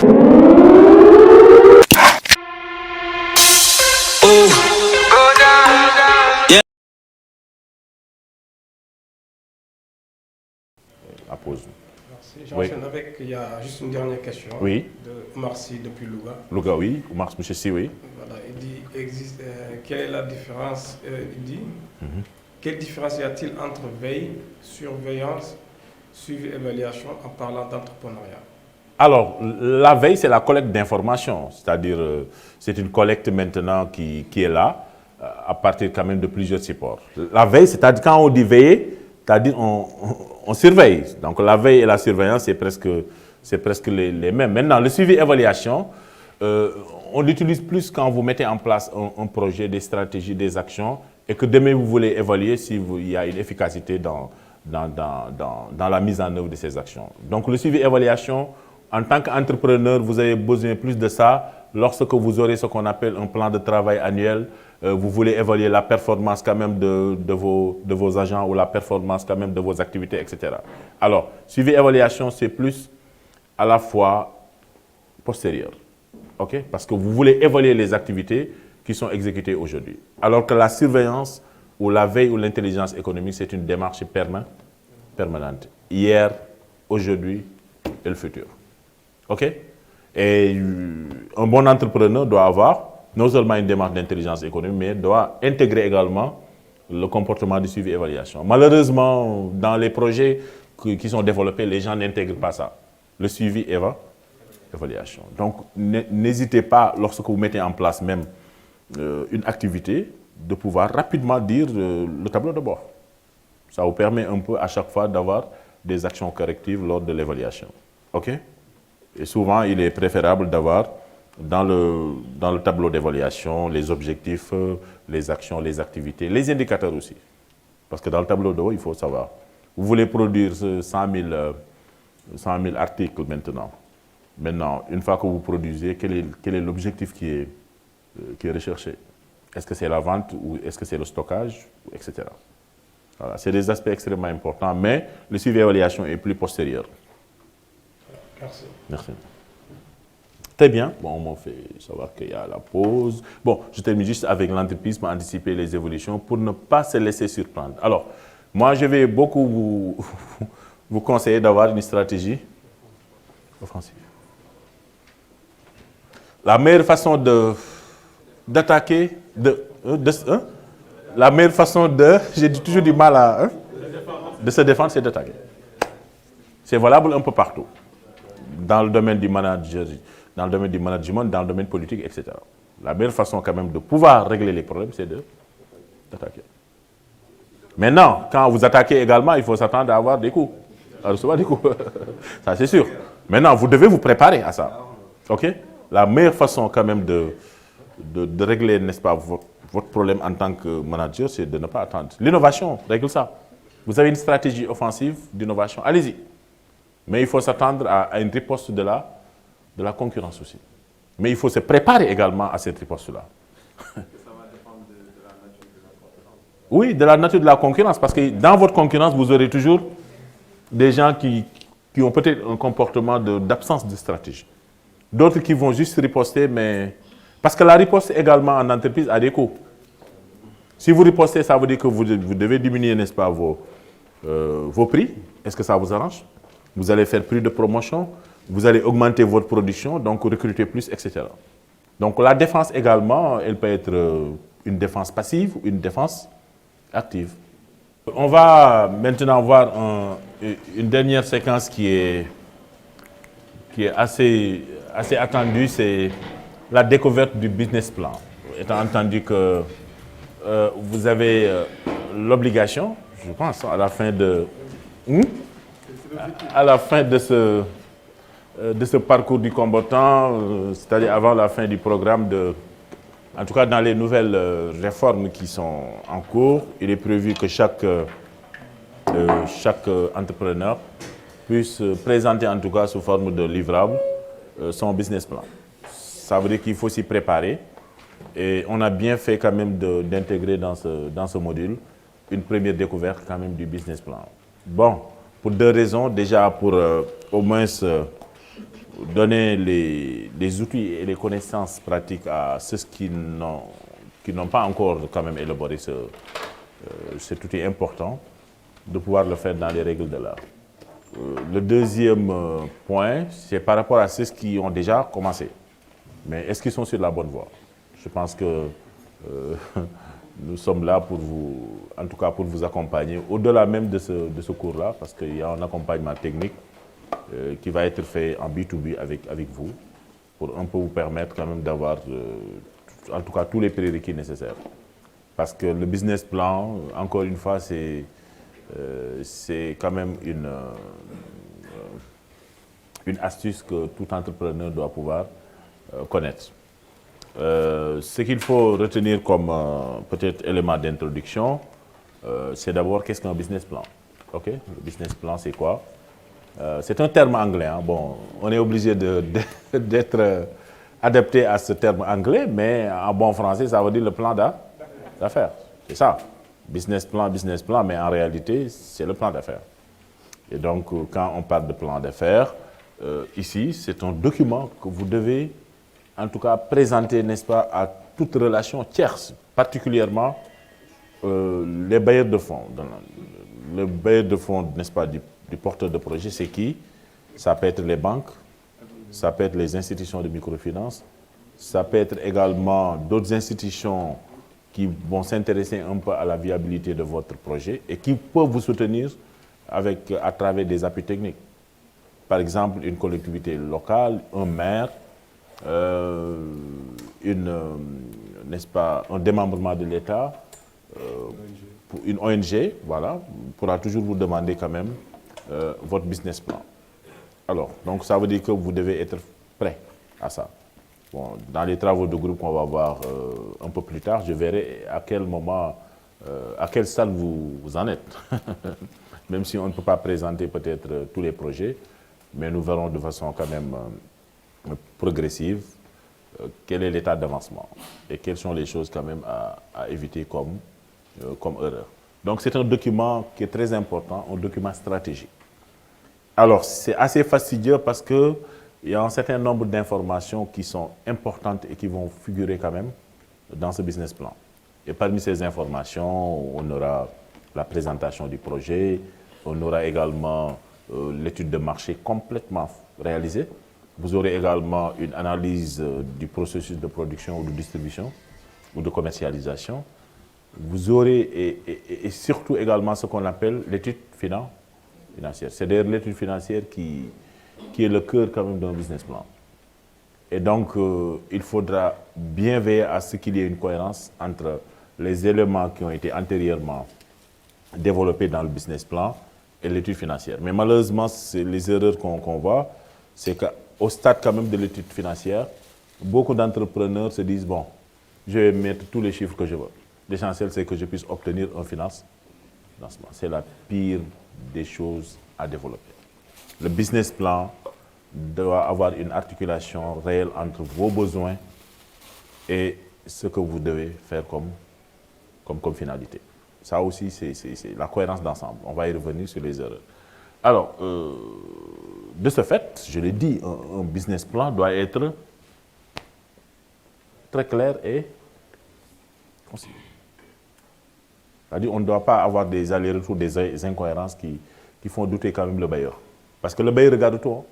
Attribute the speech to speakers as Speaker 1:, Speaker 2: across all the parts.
Speaker 1: La pause.
Speaker 2: Merci. J'enchaîne avec, il y a juste une dernière question.
Speaker 1: Oui.
Speaker 2: De Oumar Sy depuis Louga.
Speaker 1: Louga, oui. Oumar Sy, oui.
Speaker 2: Voilà, il dit, quelle est la différence, quelle différence y a-t-il entre veille, surveillance, suivi, évaluation en parlant d'entrepreneuriat?
Speaker 1: Alors, la veille, c'est la collecte d'informations, c'est-à-dire c'est une collecte maintenant qui est là, à partir quand même de plusieurs supports. La veille, c'est-à-dire quand on dit veiller, c'est-à-dire on surveille. Donc la veille et la surveillance, c'est presque les mêmes. Maintenant, le suivi-évaluation, on l'utilise plus quand vous mettez en place un projet, des stratégies, des actions, et que demain vous voulez évaluer s'il y a une efficacité dans la mise en œuvre de ces actions. Donc le suivi-évaluation, en tant qu'entrepreneur, vous avez besoin plus de ça lorsque vous aurez ce qu'on appelle un plan de travail annuel. Vous voulez évaluer la performance quand même de vos agents ou la performance quand même de vos activités, etc. Alors, suivi-évaluation, c'est plus à la fois postérieur. Okay? Parce que vous voulez évaluer les activités qui sont exécutées aujourd'hui. Alors que la surveillance ou la veille ou l'intelligence économique, c'est une démarche permanente. Hier, aujourd'hui et le futur. OK? Et un bon entrepreneur doit avoir non seulement une démarche d'intelligence économique, mais doit intégrer également le comportement de suivi-évaluation. Malheureusement, dans les projets qui sont développés, les gens n'intègrent pas ça. Le suivi-évaluation. Donc, n'hésitez pas, lorsque vous mettez en place même une activité, de pouvoir rapidement dire le tableau de bord. Ça vous permet un peu à chaque fois d'avoir des actions correctives lors de l'évaluation. OK? Et souvent, il est préférable d'avoir dans le tableau d'évaluation les objectifs, les actions, les activités, les indicateurs aussi. Parce que dans le tableau de bord, il faut savoir. Vous voulez produire 100 000 articles maintenant. Maintenant, une fois que vous produisez, quel est l'objectif qui est recherché? Est-ce que c'est la vente ou est-ce que c'est le stockage, etc. Voilà, c'est des aspects extrêmement importants, mais le suivi-évaluation est plus postérieur.
Speaker 2: Merci.
Speaker 1: Merci. Très bien. Bon, on m'a fait savoir qu'il y a la pause. Bon, je termine juste avec l'entreprise pour anticiper les évolutions, pour ne pas se laisser surprendre. Alors, moi, je vais beaucoup vous conseiller d'avoir une stratégie offensive. La meilleure façon d'attaquer, la meilleure façon j'ai toujours du mal de se défendre, c'est d'attaquer. C'est valable un peu partout. Dans le domaine du manager, dans le domaine du management, dans le domaine politique, etc. La meilleure façon quand même de pouvoir régler les problèmes, c'est d'attaquer. Maintenant, quand vous attaquez également, il faut s'attendre à avoir des coups, à recevoir des coups. Ça, c'est sûr. Maintenant, vous devez vous préparer à ça. OK? La meilleure façon quand même de régler, n'est-ce pas, votre problème en tant que manager, c'est de ne pas attendre. L'innovation règle ça. Vous avez une stratégie offensive d'innovation, allez-y. Mais il faut s'attendre à une riposte de la concurrence aussi. Mais il faut se préparer également à cette riposte-là. Ça va dépendre de la nature de la concurrence. Oui, de la nature de la concurrence, parce que dans votre concurrence, vous aurez toujours des gens qui ont peut-être un comportement d'absence de stratégie. D'autres qui vont juste riposter, mais... Parce que la riposte également en entreprise a des coûts. Si vous ripostez, ça veut dire que vous devez diminuer, n'est-ce pas, vos prix. Est-ce que ça vous arrange? Vous allez faire plus de promotion, vous allez augmenter votre production, donc recruter plus, etc. Donc la défense également, elle peut être une défense passive ou une défense active. On va maintenant voir une dernière séquence qui est assez attendue, c'est la découverte du business plan. Étant entendu que vous avez l'obligation, je pense, à la fin de ce parcours du combattant, c'est-à-dire avant la fin du programme, en tout cas dans les nouvelles réformes qui sont en cours, il est prévu que chaque entrepreneur puisse présenter en tout cas sous forme de livrable son business plan. Ça veut dire qu'il faut s'y préparer et on a bien fait quand même d'intégrer dans ce module une première découverte quand même du business plan. Bon, pour deux raisons. Déjà pour au moins donner les outils et les connaissances pratiques à ceux qui n'ont pas encore quand même élaboré cet outil important, de pouvoir le faire dans les règles de l'art. Le deuxième point, c'est par rapport à ceux qui ont déjà commencé. Mais est-ce qu'ils sont sur la bonne voie? Je pense que nous sommes là pour vous, en tout cas pour vous accompagner, au-delà même de ce cours-là, parce qu'il y a un accompagnement technique qui va être fait en B2B avec vous, pour un peu vous permettre quand même d'avoir, en tout cas, tous les prérequis nécessaires. Parce que le business plan, encore une fois, c'est quand même une astuce que tout entrepreneur doit pouvoir connaître. Ce qu'il faut retenir comme peut-être élément d'introduction, c'est d'abord qu'est-ce qu'un business plan. Ok, le business plan, c'est quoi? C'est un terme anglais. Hein. Bon, on est obligé d'être adapté à ce terme anglais, mais en bon français, ça veut dire le plan d'affaires. C'est ça. Business plan, mais en réalité, c'est le plan d'affaires. Et donc, quand on parle de plan d'affaires, ici, c'est un document que vous devez, en tout cas, présenter, n'est-ce pas, à toute relation tierce, particulièrement les bailleurs de fonds. Le bailleur de fonds, n'est-ce pas, du porteur de projet, c'est qui? Ça peut être les banques, ça peut être les institutions de microfinance, ça peut être également d'autres institutions qui vont s'intéresser un peu à la viabilité de votre projet et qui peuvent vous soutenir à travers des appuis techniques. Par exemple, une collectivité locale, un maire, n'est-ce pas, un démembrement de l'État, une ONG, voilà, pourra toujours vous demander quand même votre business plan. Alors, donc ça veut dire que vous devez être prêt à ça. Bon, dans les travaux de groupe qu'on va voir un peu plus tard, je verrai à quel moment, à quel stade vous en êtes. Même si on ne peut pas présenter peut-être tous les projets, mais nous verrons de façon quand même progressive quel est l'état d'avancement et quelles sont les choses quand même à éviter comme erreur. Donc c'est un document qui est très important, un document stratégique. Alors c'est assez fastidieux parce qu'il y a un certain nombre d'informations qui sont importantes et qui vont figurer quand même dans ce business plan. Et parmi ces informations, on aura la présentation du projet, on aura également l'étude de marché complètement réalisée. Vous aurez également une analyse du processus de production ou de distribution ou de commercialisation. Vous aurez et surtout également ce qu'on appelle l'étude financière. C'est d'ailleurs l'étude financière qui est le cœur quand même d'un business plan. Et donc, il faudra bien veiller à ce qu'il y ait une cohérence entre les éléments qui ont été antérieurement développés dans le business plan et l'étude financière. Mais malheureusement, les erreurs qu'on voit, c'est qu'au stade quand même de l'étude financière, beaucoup d'entrepreneurs se disent, bon, je vais mettre tous les chiffres que je veux. L'essentiel, c'est que je puisse obtenir un financement. C'est la pire des choses à développer. Le business plan doit avoir une articulation réelle entre vos besoins et ce que vous devez faire comme finalité. Ça aussi, c'est la cohérence d'ensemble. On va y revenir sur les erreurs. Alors, de ce fait, je l'ai dit, un business plan doit être très clair et concis. C'est-à-dire qu'on ne doit pas avoir des allers-retours, des incohérences qui font douter quand même le bailleur. Parce que le bailleur regarde tout, hein,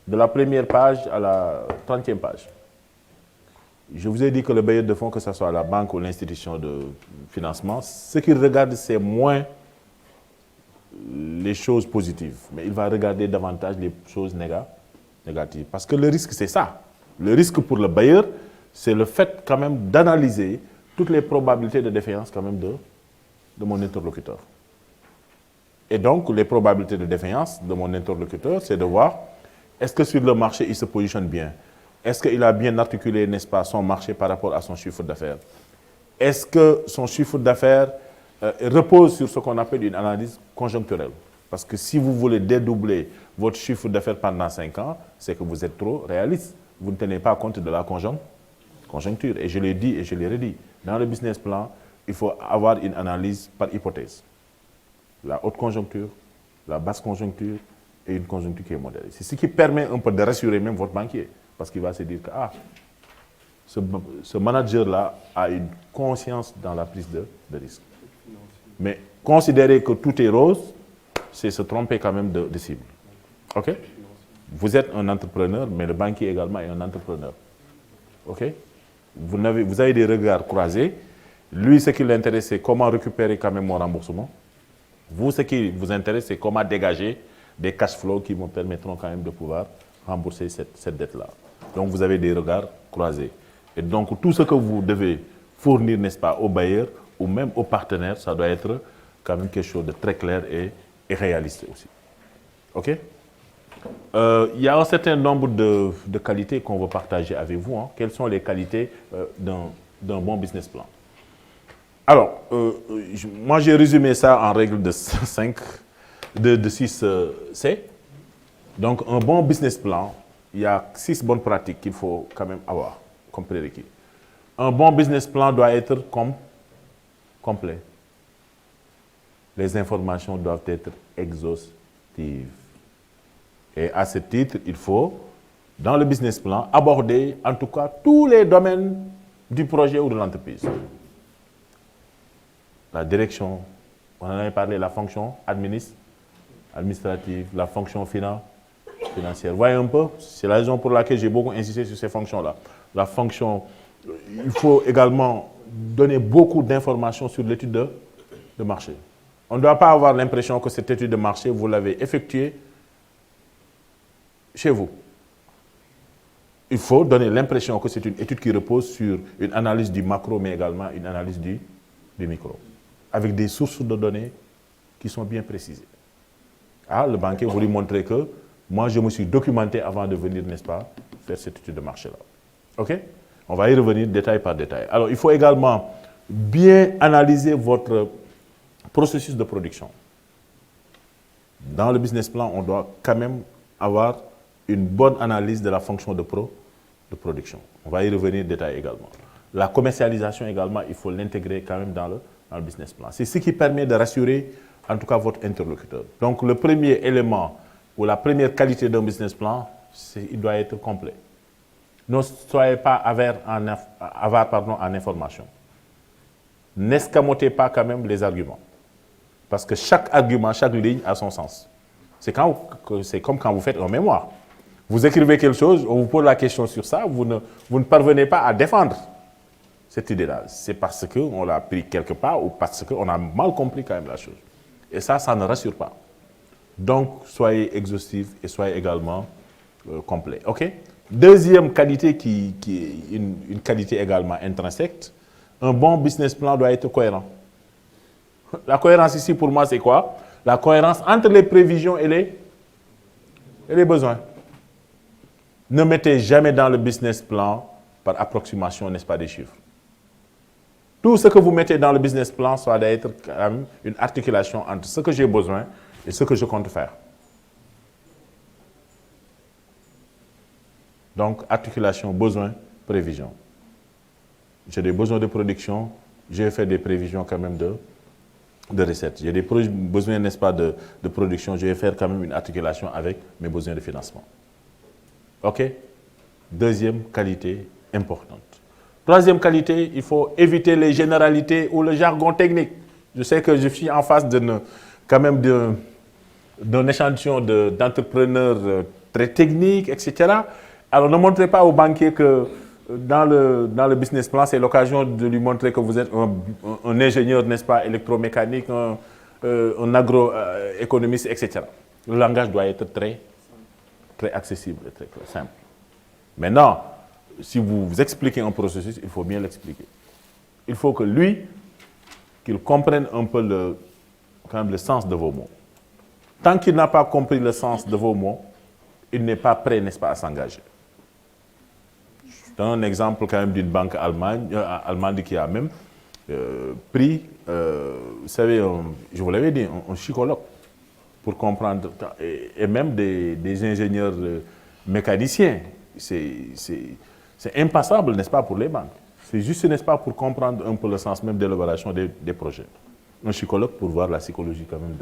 Speaker 1: de la première page à la 30e page. Je vous ai dit que le bailleur de fonds, que ce soit la banque ou l'institution de financement, ce qu'il regarde, c'est moins les choses positives, mais il va regarder davantage les choses négatives. Parce que le risque, c'est ça. Le risque pour le bailleur, c'est le fait quand même d'analyser toutes les probabilités de défaillance quand même de mon interlocuteur. Et donc, les probabilités de défaillance de mon interlocuteur, c'est de voir, est-ce que sur le marché, il se positionne bien? Est-ce qu'il a bien articulé, n'est-ce pas, son marché par rapport à son chiffre d'affaires? Est-ce que son chiffre d'affaires repose sur ce qu'on appelle une analyse conjoncturelle? Parce que si vous voulez dédoubler votre chiffre d'affaires pendant 5 ans, c'est que vous êtes trop réaliste. Vous ne tenez pas compte de la conjoncture. Et je l'ai dit et je l'ai redit. Dans le business plan, il faut avoir une analyse par hypothèse. La haute conjoncture, la basse conjoncture, et une conjoncture qui est modérée. C'est ce qui permet un peu de rassurer même votre banquier, parce qu'il va se dire que ce manager-là a une conscience dans la prise de risque. Mais considérer que tout est rose, c'est se tromper quand même de cible. OK? Vous êtes un entrepreneur, mais le banquier également est un entrepreneur. OK? Vous avez des regards croisés. Lui, ce qui l'intéresse, c'est comment récupérer quand même mon remboursement. Vous, ce qui vous intéresse, c'est comment dégager des cash flows qui vous permettront quand même de pouvoir rembourser cette dette-là. Donc, vous avez des regards croisés. Et donc, tout ce que vous devez fournir, n'est-ce pas, aux bailleurs ou même aux partenaires, ça doit être quand même quelque chose de très clair et réaliste aussi. OK? Il y a un certain nombre de qualités qu'on veut partager avec vous. Hein. Quelles sont les qualités d'un bon business plan? Alors, moi j'ai résumé ça en règle de 6C. Donc, un bon business plan, il y a 6 bonnes pratiques qu'il faut quand même avoir comme prérequis. Un bon business plan doit être complet. Les informations doivent être exhaustives. Et à ce titre, il faut, dans le business plan, aborder en tout cas tous les domaines du projet ou de l'entreprise. La direction, on en avait parlé, la fonction administrative, la fonction financière. Voyez un peu, c'est la raison pour laquelle j'ai beaucoup insisté sur ces fonctions-là. La fonction, il faut également donner beaucoup d'informations sur l'étude de marché. On ne doit pas avoir l'impression que cette étude de marché, vous l'avez effectuée chez vous. Il faut donner l'impression que c'est une étude qui repose sur une analyse du macro, mais également une analyse du micro, avec des sources de données qui sont bien précisées. Le banquier vous lui montrer que moi, je me suis documenté avant de venir, n'est-ce pas, faire cette étude de marché-là. OK? On va y revenir détail par détail. Alors, il faut également bien analyser votre processus de production. Dans le business plan, on doit quand même avoir une bonne analyse de la fonction de production. On va y revenir détail également. La commercialisation également, il faut l'intégrer quand même dans le business plan. C'est ce qui permet de rassurer en tout cas votre interlocuteur. Donc le premier élément ou la première qualité d'un business plan, il doit être complet. Ne soyez pas avare en information. N'escamotez pas quand même les arguments. Parce que chaque argument, chaque ligne a son sens. C'est comme quand vous faites un mémoire. Vous écrivez quelque chose, on vous pose la question sur ça, vous ne parvenez pas à défendre cette idée-là. C'est parce qu'on l'a pris quelque part ou parce qu'on a mal compris quand même la chose. Et ça ne rassure pas. Donc, soyez exhaustif et soyez également complet. OK? Deuxième qualité qui est une qualité également intrinsèque, un bon business plan doit être cohérent. La cohérence ici, pour moi, c'est quoi? La cohérence entre les prévisions et les besoins. Ne mettez jamais dans le business plan par approximation, n'est-ce pas, des chiffres. Tout ce que vous mettez dans le business plan, ça doit être quand même une articulation entre ce que j'ai besoin et ce que je compte faire. Donc, articulation, besoin, prévision. J'ai des besoins de production, je vais faire des prévisions quand même de recettes. J'ai des besoins, n'est-ce pas, de production, je vais faire quand même une articulation avec mes besoins de financement. OK? Deuxième qualité importante. Troisième qualité, il faut éviter les généralités ou le jargon technique. Je sais que je suis en face quand même d'un échantillon d'entrepreneurs très techniques, etc. Alors ne montrez pas au banquier que dans le business plan, c'est l'occasion de lui montrer que vous êtes un ingénieur, n'est-ce pas, électromécanique, un agroéconomiste, etc. Le langage doit être très accessible et très simple. Maintenant, si vous expliquez un processus, il faut bien l'expliquer. Il faut que lui, qu'il comprenne un peu quand même le sens de vos mots. Tant qu'il n'a pas compris le sens de vos mots, il n'est pas prêt, n'est-ce pas, à s'engager. Je donne un exemple quand même d'une banque allemande qui a même pris, vous savez, je vous l'avais dit, un psychologue pour comprendre, et même des ingénieurs mécaniciens. C'est impassable, n'est-ce pas, pour les banques. C'est juste, n'est-ce pas, pour comprendre un peu le sens même de l'élaboration des projets. Un psychologue pour voir la psychologie quand même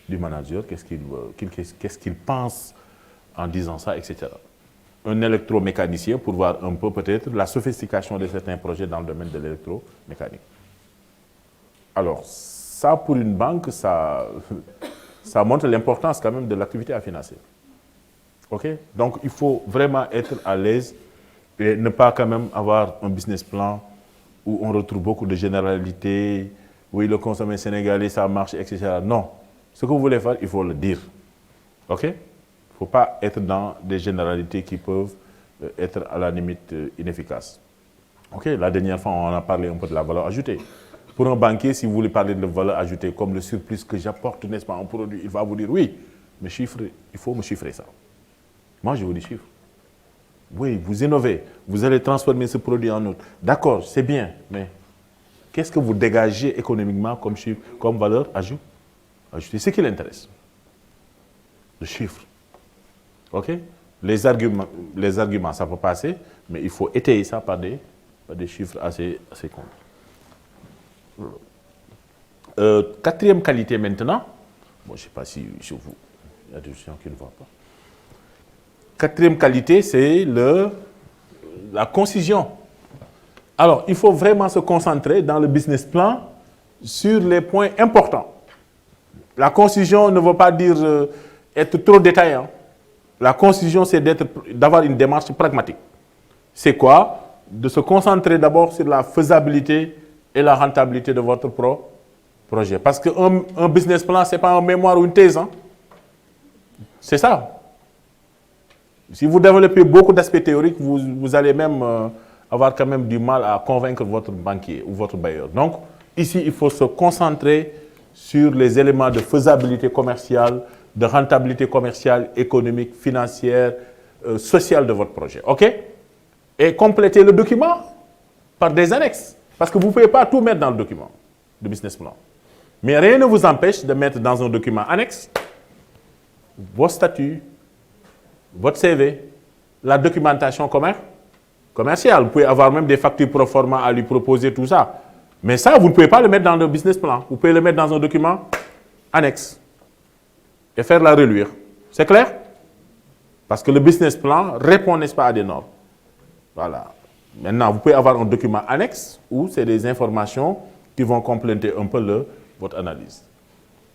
Speaker 1: du manager, qu'est-ce qu'il pense en disant ça, etc. Un électromécanicien pour voir un peu peut-être la sophistication de certains projets dans le domaine de l'électromécanique. Alors, ça pour une banque, ça montre l'importance quand même de l'activité à financer. OK? Donc, il faut vraiment être à l'aise et ne pas quand même avoir un business plan où on retrouve beaucoup de généralités, oui, le consommé sénégalais, ça marche, etc. Non. Ce que vous voulez faire, il faut le dire. OK? Il ne faut pas être dans des généralités qui peuvent être à la limite inefficaces. OK? La dernière fois, on a parlé un peu de la valeur ajoutée. Pour un banquier, si vous voulez parler de valeur ajoutée comme le surplus que j'apporte, n'est-ce pas, en produit, il va vous dire oui, mais il faut me chiffrer ça. Moi, je vous dis chiffre. Oui, vous innovez, vous allez transformer ce produit en autre. D'accord, c'est bien, mais qu'est-ce que vous dégagez économiquement comme chiffre, comme valeur ajoutée? C'est ce qui l'intéresse. Le chiffre. OK? Les arguments, ça peut passer, mais il faut étayer ça par des chiffres assez comptes. Quatrième qualité maintenant. Bon, je ne sais pas si chez vous, il y a des gens qui ne voient pas. Quatrième qualité, c'est la concision. Alors, il faut vraiment se concentrer dans le business plan sur les points importants. La concision ne veut pas dire être trop détaillant. La concision, c'est d'avoir une démarche pragmatique. C'est quoi? De se concentrer d'abord sur la faisabilité et la rentabilité de votre projet. Parce qu'un business plan, ce n'est pas un mémoire ou une thèse. Hein? C'est ça. Si vous développez beaucoup d'aspects théoriques, vous allez même avoir quand même du mal à convaincre votre banquier ou votre bailleur. Donc, ici, il faut se concentrer sur les éléments de faisabilité commerciale, de rentabilité commerciale, économique, financière, sociale de votre projet. OK? Et compléter le document par des annexes. Parce que vous ne pouvez pas tout mettre dans le document de business plan. Mais rien ne vous empêche de mettre dans un document annexe vos statuts, votre CV, la documentation commerciale. Vous pouvez avoir même des factures pro forma à lui proposer, tout ça. Mais ça, vous ne pouvez pas le mettre dans le business plan. Vous pouvez le mettre dans un document annexe et faire la relire. C'est clair? Parce que le business plan répond, n'est-ce pas, à des normes. Voilà. Maintenant, vous pouvez avoir un document annexe où c'est des informations qui vont compléter un peu votre analyse.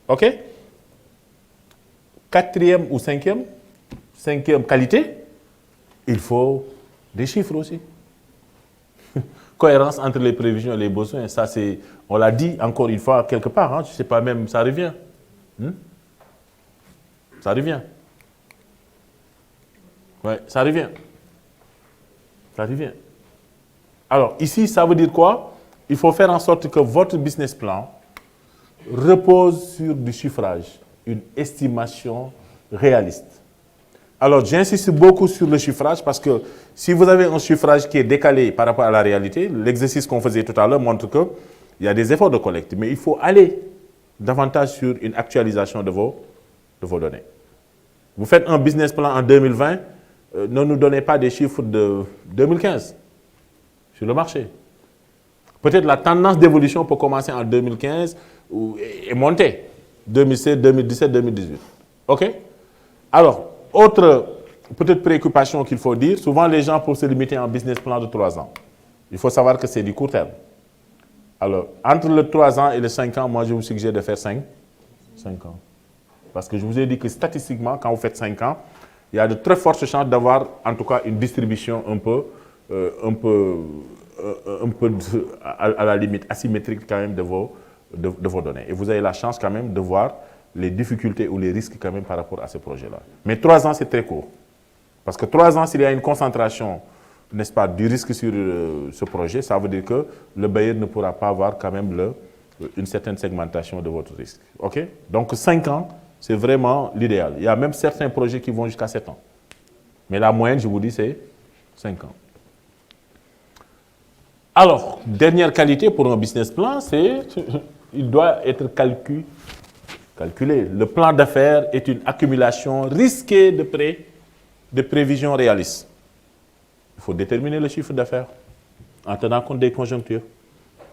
Speaker 1: OK? Quatrième ou cinquième qualité, il faut des chiffres aussi. Cohérence entre les prévisions et les besoins, ça c'est, on l'a dit encore une fois quelque part, hein, je ne sais pas même, ça revient. Ça revient. Oui, ça revient. Ça revient. Alors ici, ça veut dire quoi? Il faut faire en sorte que votre business plan repose sur du chiffrage, une estimation réaliste. Alors, j'insiste beaucoup sur le chiffrage parce que si vous avez un chiffrage qui est décalé par rapport à la réalité, l'exercice qu'on faisait tout à l'heure montre qu'il y a des efforts de collecte, mais il faut aller davantage sur une actualisation de vos données. Vous faites un business plan en 2020, ne nous donnez pas des chiffres de 2015 sur le marché. Peut-être la tendance d'évolution peut commencer en 2015 et monter. 2016, 2017, 2018. OK? Alors, autre peut-être préoccupation qu'il faut dire, souvent les gens peuvent se limiter à un business plan de 3 ans. Il faut savoir que c'est du court terme. Alors, entre le 3 ans et les 5 ans, moi je vous suggère de faire 5 ans. Parce que je vous ai dit que statistiquement, quand vous faites 5 ans, il y a de très fortes chances d'avoir en tout cas une distribution un peu à la limite asymétrique quand même de vos données. Et vous avez la chance quand même de voir les difficultés ou les risques quand même par rapport à ce projet-là. Mais 3 ans, c'est très court. Parce que 3 ans, s'il y a une concentration, n'est-ce pas, du risque sur ce projet, ça veut dire que le bailleur ne pourra pas avoir quand même une certaine segmentation de votre risque. OK? Donc 5 ans, c'est vraiment l'idéal. Il y a même certains projets qui vont jusqu'à 7 ans. Mais la moyenne, je vous dis, c'est 5 ans. Alors, dernière qualité pour un business plan, c'est il doit être calculé. Le plan d'affaires est une accumulation risquée de prévisions réalistes. Il faut déterminer le chiffre d'affaires en tenant compte des conjonctures.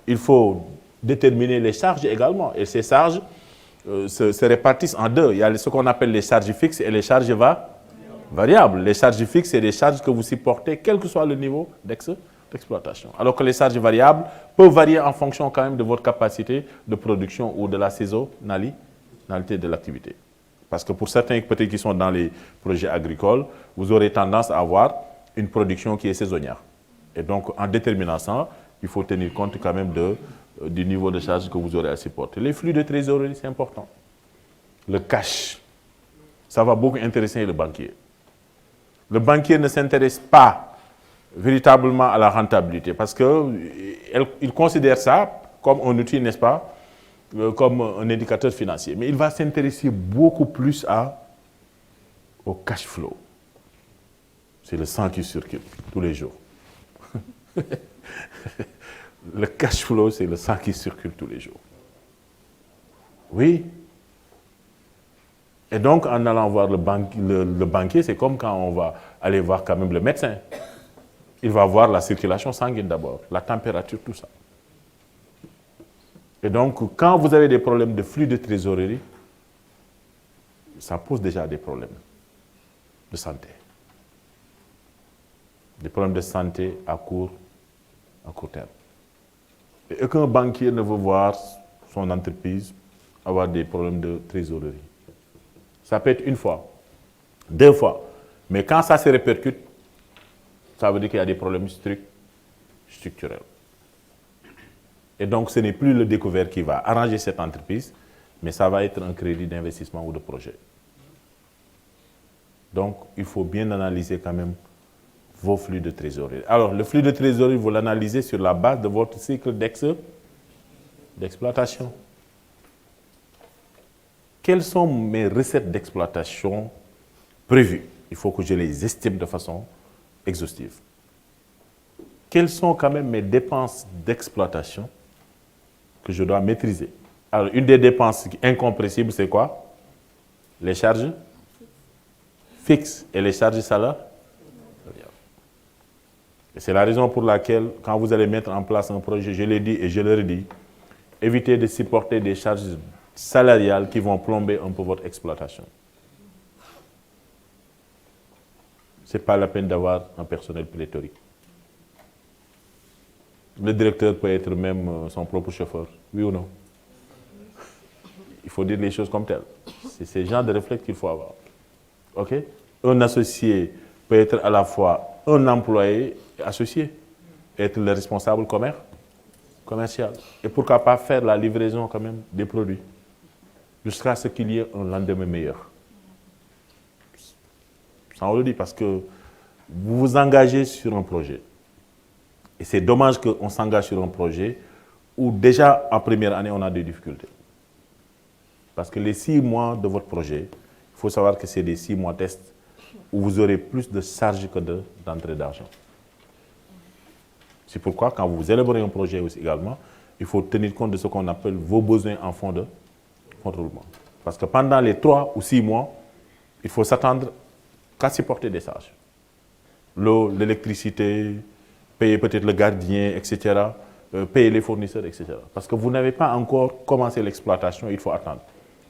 Speaker 1: Il faut déterminer les charges également. Et ces charges se répartissent en deux. Il y a ce qu'on appelle les charges fixes et les charges variables. Les charges fixes, c'est des charges que vous supportez, quel que soit le niveau d'exploitation. Alors que les charges variables peuvent varier en fonction quand même de votre capacité de production ou de la saisonnalité de l'activité. Parce que pour certains peut-être qui sont dans les projets agricoles, vous aurez tendance à avoir une production qui est saisonnière. Et donc, en déterminant ça, il faut tenir compte quand même du niveau de charge que vous aurez à supporter. Les flux de trésorerie, c'est important. Le cash, ça va beaucoup intéresser le banquier. Le banquier ne s'intéresse pas véritablement à la rentabilité parce qu'il considère ça comme un outil, n'est-ce pas, comme un indicateur financier. Mais il va s'intéresser beaucoup plus au cash flow. C'est le sang qui circule tous les jours. Le cash flow, c'est le sang qui circule tous les jours. Oui. Et donc, en allant voir le banquier, c'est comme quand on va aller voir quand même le médecin. Il va voir la circulation sanguine d'abord, la température, tout ça. Et donc, quand vous avez des problèmes de flux de trésorerie, ça pose déjà des problèmes de santé. Des problèmes de santé à court terme. Et aucun banquier ne veut voir son entreprise avoir des problèmes de trésorerie. Ça peut être une fois, 2 fois. Mais quand ça se répercute, ça veut dire qu'il y a des problèmes structurels. Et donc, ce n'est plus le découvert qui va arranger cette entreprise, mais ça va être un crédit d'investissement ou de projet. Donc, il faut bien analyser quand même vos flux de trésorerie. Alors, le flux de trésorerie, vous l'analysez sur la base de votre cycle d'exploitation. Quelles sont mes recettes d'exploitation prévues? Il faut que je les estime de façon exhaustive. Quelles sont quand même mes dépenses d'exploitation que je dois maîtriser? Alors, une des dépenses incompressibles, c'est quoi? Les charges fixes et les charges salariales. Et c'est la raison pour laquelle, quand vous allez mettre en place un projet, je l'ai dit et je le redis, évitez de supporter des charges salariales qui vont plomber un peu votre exploitation. Ce n'est pas la peine d'avoir un personnel pléthorique. Le directeur peut être même son propre chauffeur, oui ou non? Il faut dire les choses comme telles. C'est ce genre de réflexe qu'il faut avoir. OK? Un associé peut être à la fois un employé associé, être le responsable commercial. Et pourquoi pas faire la livraison quand même des produits, jusqu'à ce qu'il y ait un lendemain meilleur. Ça on le dit parce que vous vous engagez sur un projet. Et c'est dommage qu'on s'engage sur un projet où déjà en première année on a des difficultés. Parce que les 6 mois de votre projet, il faut savoir que c'est des 6 mois test où vous aurez plus de charges que d'entrée d'argent. C'est pourquoi, quand vous élaborez un projet aussi également, il faut tenir compte de ce qu'on appelle vos besoins en fonds de roulement. Parce que pendant les 3 ou 6 mois, il faut s'attendre qu'à supporter des charges. L'eau, l'électricité, payer peut-être le gardien, etc., payer les fournisseurs, etc. Parce que vous n'avez pas encore commencé l'exploitation, il faut attendre.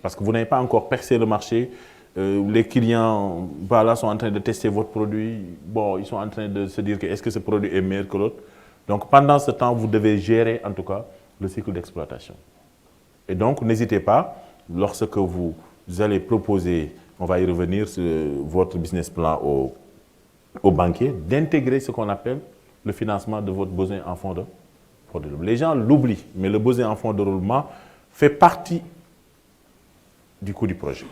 Speaker 1: Parce que vous n'avez pas encore percé le marché. Les clients voilà, sont en train de tester votre produit. Bon, ils sont en train de se dire que est-ce que ce produit est meilleur que l'autre. Donc, pendant ce temps, vous devez gérer, en tout cas, le cycle d'exploitation. Et donc, n'hésitez pas, lorsque vous allez proposer, on va y revenir sur votre business plan au banquier, d'intégrer ce qu'on appelle le financement de votre besoin en fonds de roulement. Les gens l'oublient, mais le besoin en fonds de roulement fait partie du coût du projet.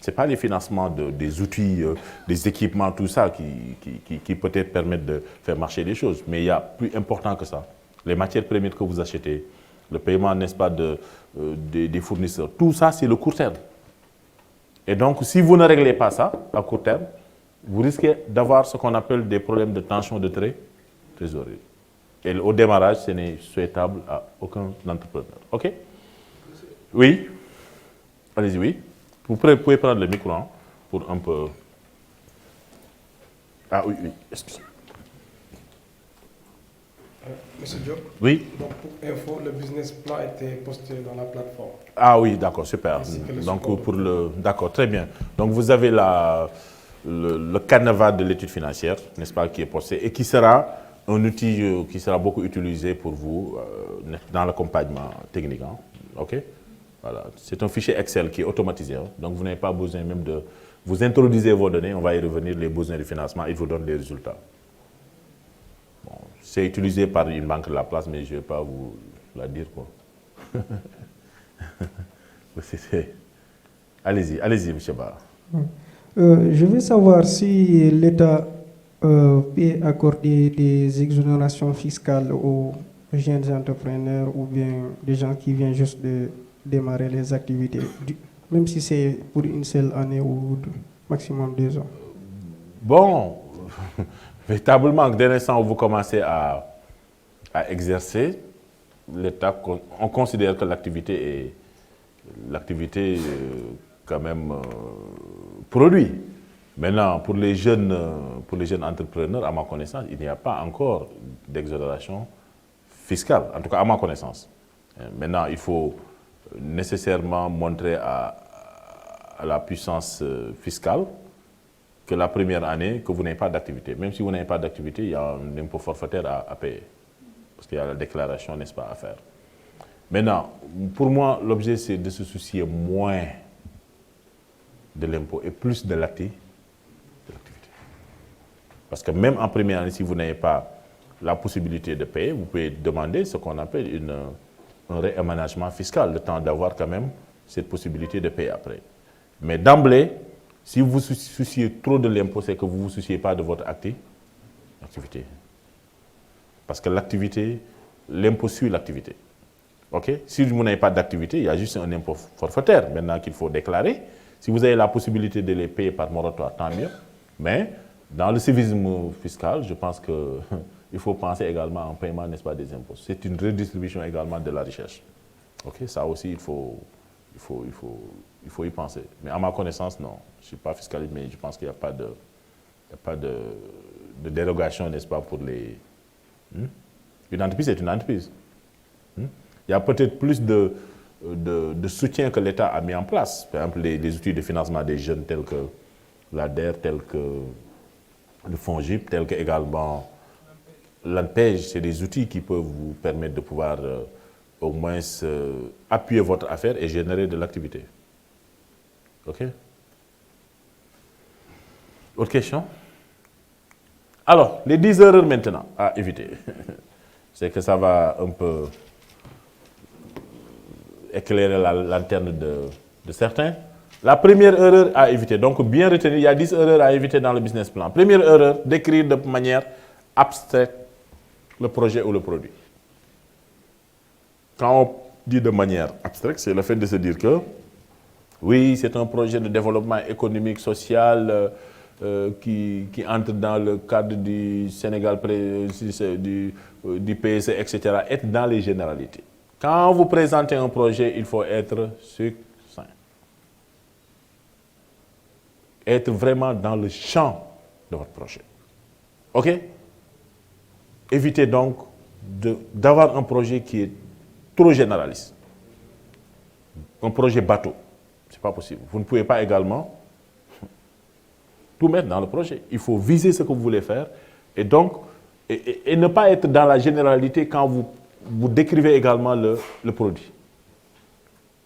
Speaker 1: Ce n'est pas les financements des outils, des équipements, tout ça qui peut-être permettent de faire marcher les choses. Mais il y a plus important que ça. Les matières premières que vous achetez, le paiement, n'est-ce pas, des fournisseurs, tout ça, c'est le court terme. Et donc, si vous ne réglez pas ça à court terme, vous risquez d'avoir ce qu'on appelle des problèmes de tension de trésorerie. Et au démarrage, ce n'est souhaitable à aucun entrepreneur. OK? Oui? Allez-y, oui. Vous pouvez prendre le micro hein, pour un peu... Ah oui, excusez.
Speaker 2: Monsieur Diop,
Speaker 1: Oui.
Speaker 2: donc pour info, le business plan a été posté dans la plateforme.
Speaker 1: Ah oui, d'accord, super.
Speaker 2: Ainsi que le
Speaker 1: Donc
Speaker 2: support.
Speaker 1: pour le... D'accord, très bien. Donc vous avez le canevas de l'étude financière, n'est-ce pas, qui est posté et qui sera un outil qui sera beaucoup utilisé pour vous dans l'accompagnement technique. Hein. OK? Voilà. C'est un fichier Excel qui est automatisé. Hein. Donc vous n'avez pas besoin même de... Vous introduisez vos données, on va y revenir, les besoins de financement, il vous donne les résultats. Bon, c'est utilisé par une banque de la place, mais je ne vais pas vous la dire, quoi. Allez-y, allez-y, M. Barr.
Speaker 3: Je veux savoir si l'État peut accorder des exonérations fiscales aux jeunes entrepreneurs ou bien des gens qui viennent juste de démarrer les activités, même si c'est pour une seule année ou maximum 2 ans.
Speaker 1: Bon, véritablement, dès l'instant où vous commencez à exercer, l'État, on considère que l'activité est quand même produit. Maintenant, pour les jeunes entrepreneurs, à ma connaissance, il n'y a pas encore d'exonération fiscale, en tout cas à ma connaissance. Maintenant, il faut nécessairement montrer à la puissance fiscale que la première année, que vous n'avez pas d'activité. Même si vous n'avez pas d'activité, il y a un impôt forfaitaire à payer. Parce qu'il y a la déclaration, n'est-ce pas, à faire. Maintenant, pour moi, l'objet, c'est de se soucier moins de l'impôt et plus de l'activité. Parce que même en première année, si vous n'avez pas la possibilité de payer, vous pouvez demander ce qu'on appelle un réaménagement fiscal, le temps d'avoir quand même cette possibilité de payer après. Mais d'emblée, si vous vous souciez trop de l'impôt, c'est que vous ne vous souciez pas de votre activité. Parce que l'activité, l'impôt suit l'activité. Okay? Si vous n'avez pas d'activité, il y a juste un impôt forfaitaire maintenant qu'il faut déclarer. Si vous avez la possibilité de les payer par moratoire, tant mieux. Mais dans le civisme fiscal, je pense qu'il faut penser également en paiement, n'est-ce pas, des impôts. C'est une redistribution également de la richesse. Okay? Ça aussi, il faut y penser. Mais à ma connaissance, non. Je ne suis pas fiscaliste, mais je pense qu'il n'y a pas de dérogation, n'est-ce pas, pour les... Une entreprise, c'est une entreprise. Il y a peut-être plus de soutien que l'État a mis en place. Par exemple, les outils de financement des jeunes tels que l'ADER, tels que le FONGIP, tels que également l'ANPEJ. C'est des outils qui peuvent vous permettre de pouvoir au moins appuyer votre affaire et générer de l'activité. OK? Autre question? Alors, les 10 erreurs maintenant à éviter. C'est que ça va un peu éclairer la lanterne de certains. La première erreur à éviter, donc bien retenir, il y a 10 erreurs à éviter dans le business plan. Première erreur, décrire de manière abstraite le projet ou le produit. Quand on dit de manière abstraite, c'est le fait de se dire que oui, c'est un projet de développement économique, social, qui entre dans le cadre du Sénégal, du PSE, etc., être dans les généralités. Quand vous présentez un projet, il faut être succinct. Être vraiment dans le champ de votre projet. OK? Évitez donc d'avoir un projet qui est trop généraliste. Un projet bateau. Ce n'est pas possible. Vous ne pouvez pas également tout mettre dans le projet. Il faut viser ce que vous voulez faire et donc et ne pas être dans la généralité quand vous décrivez également le produit.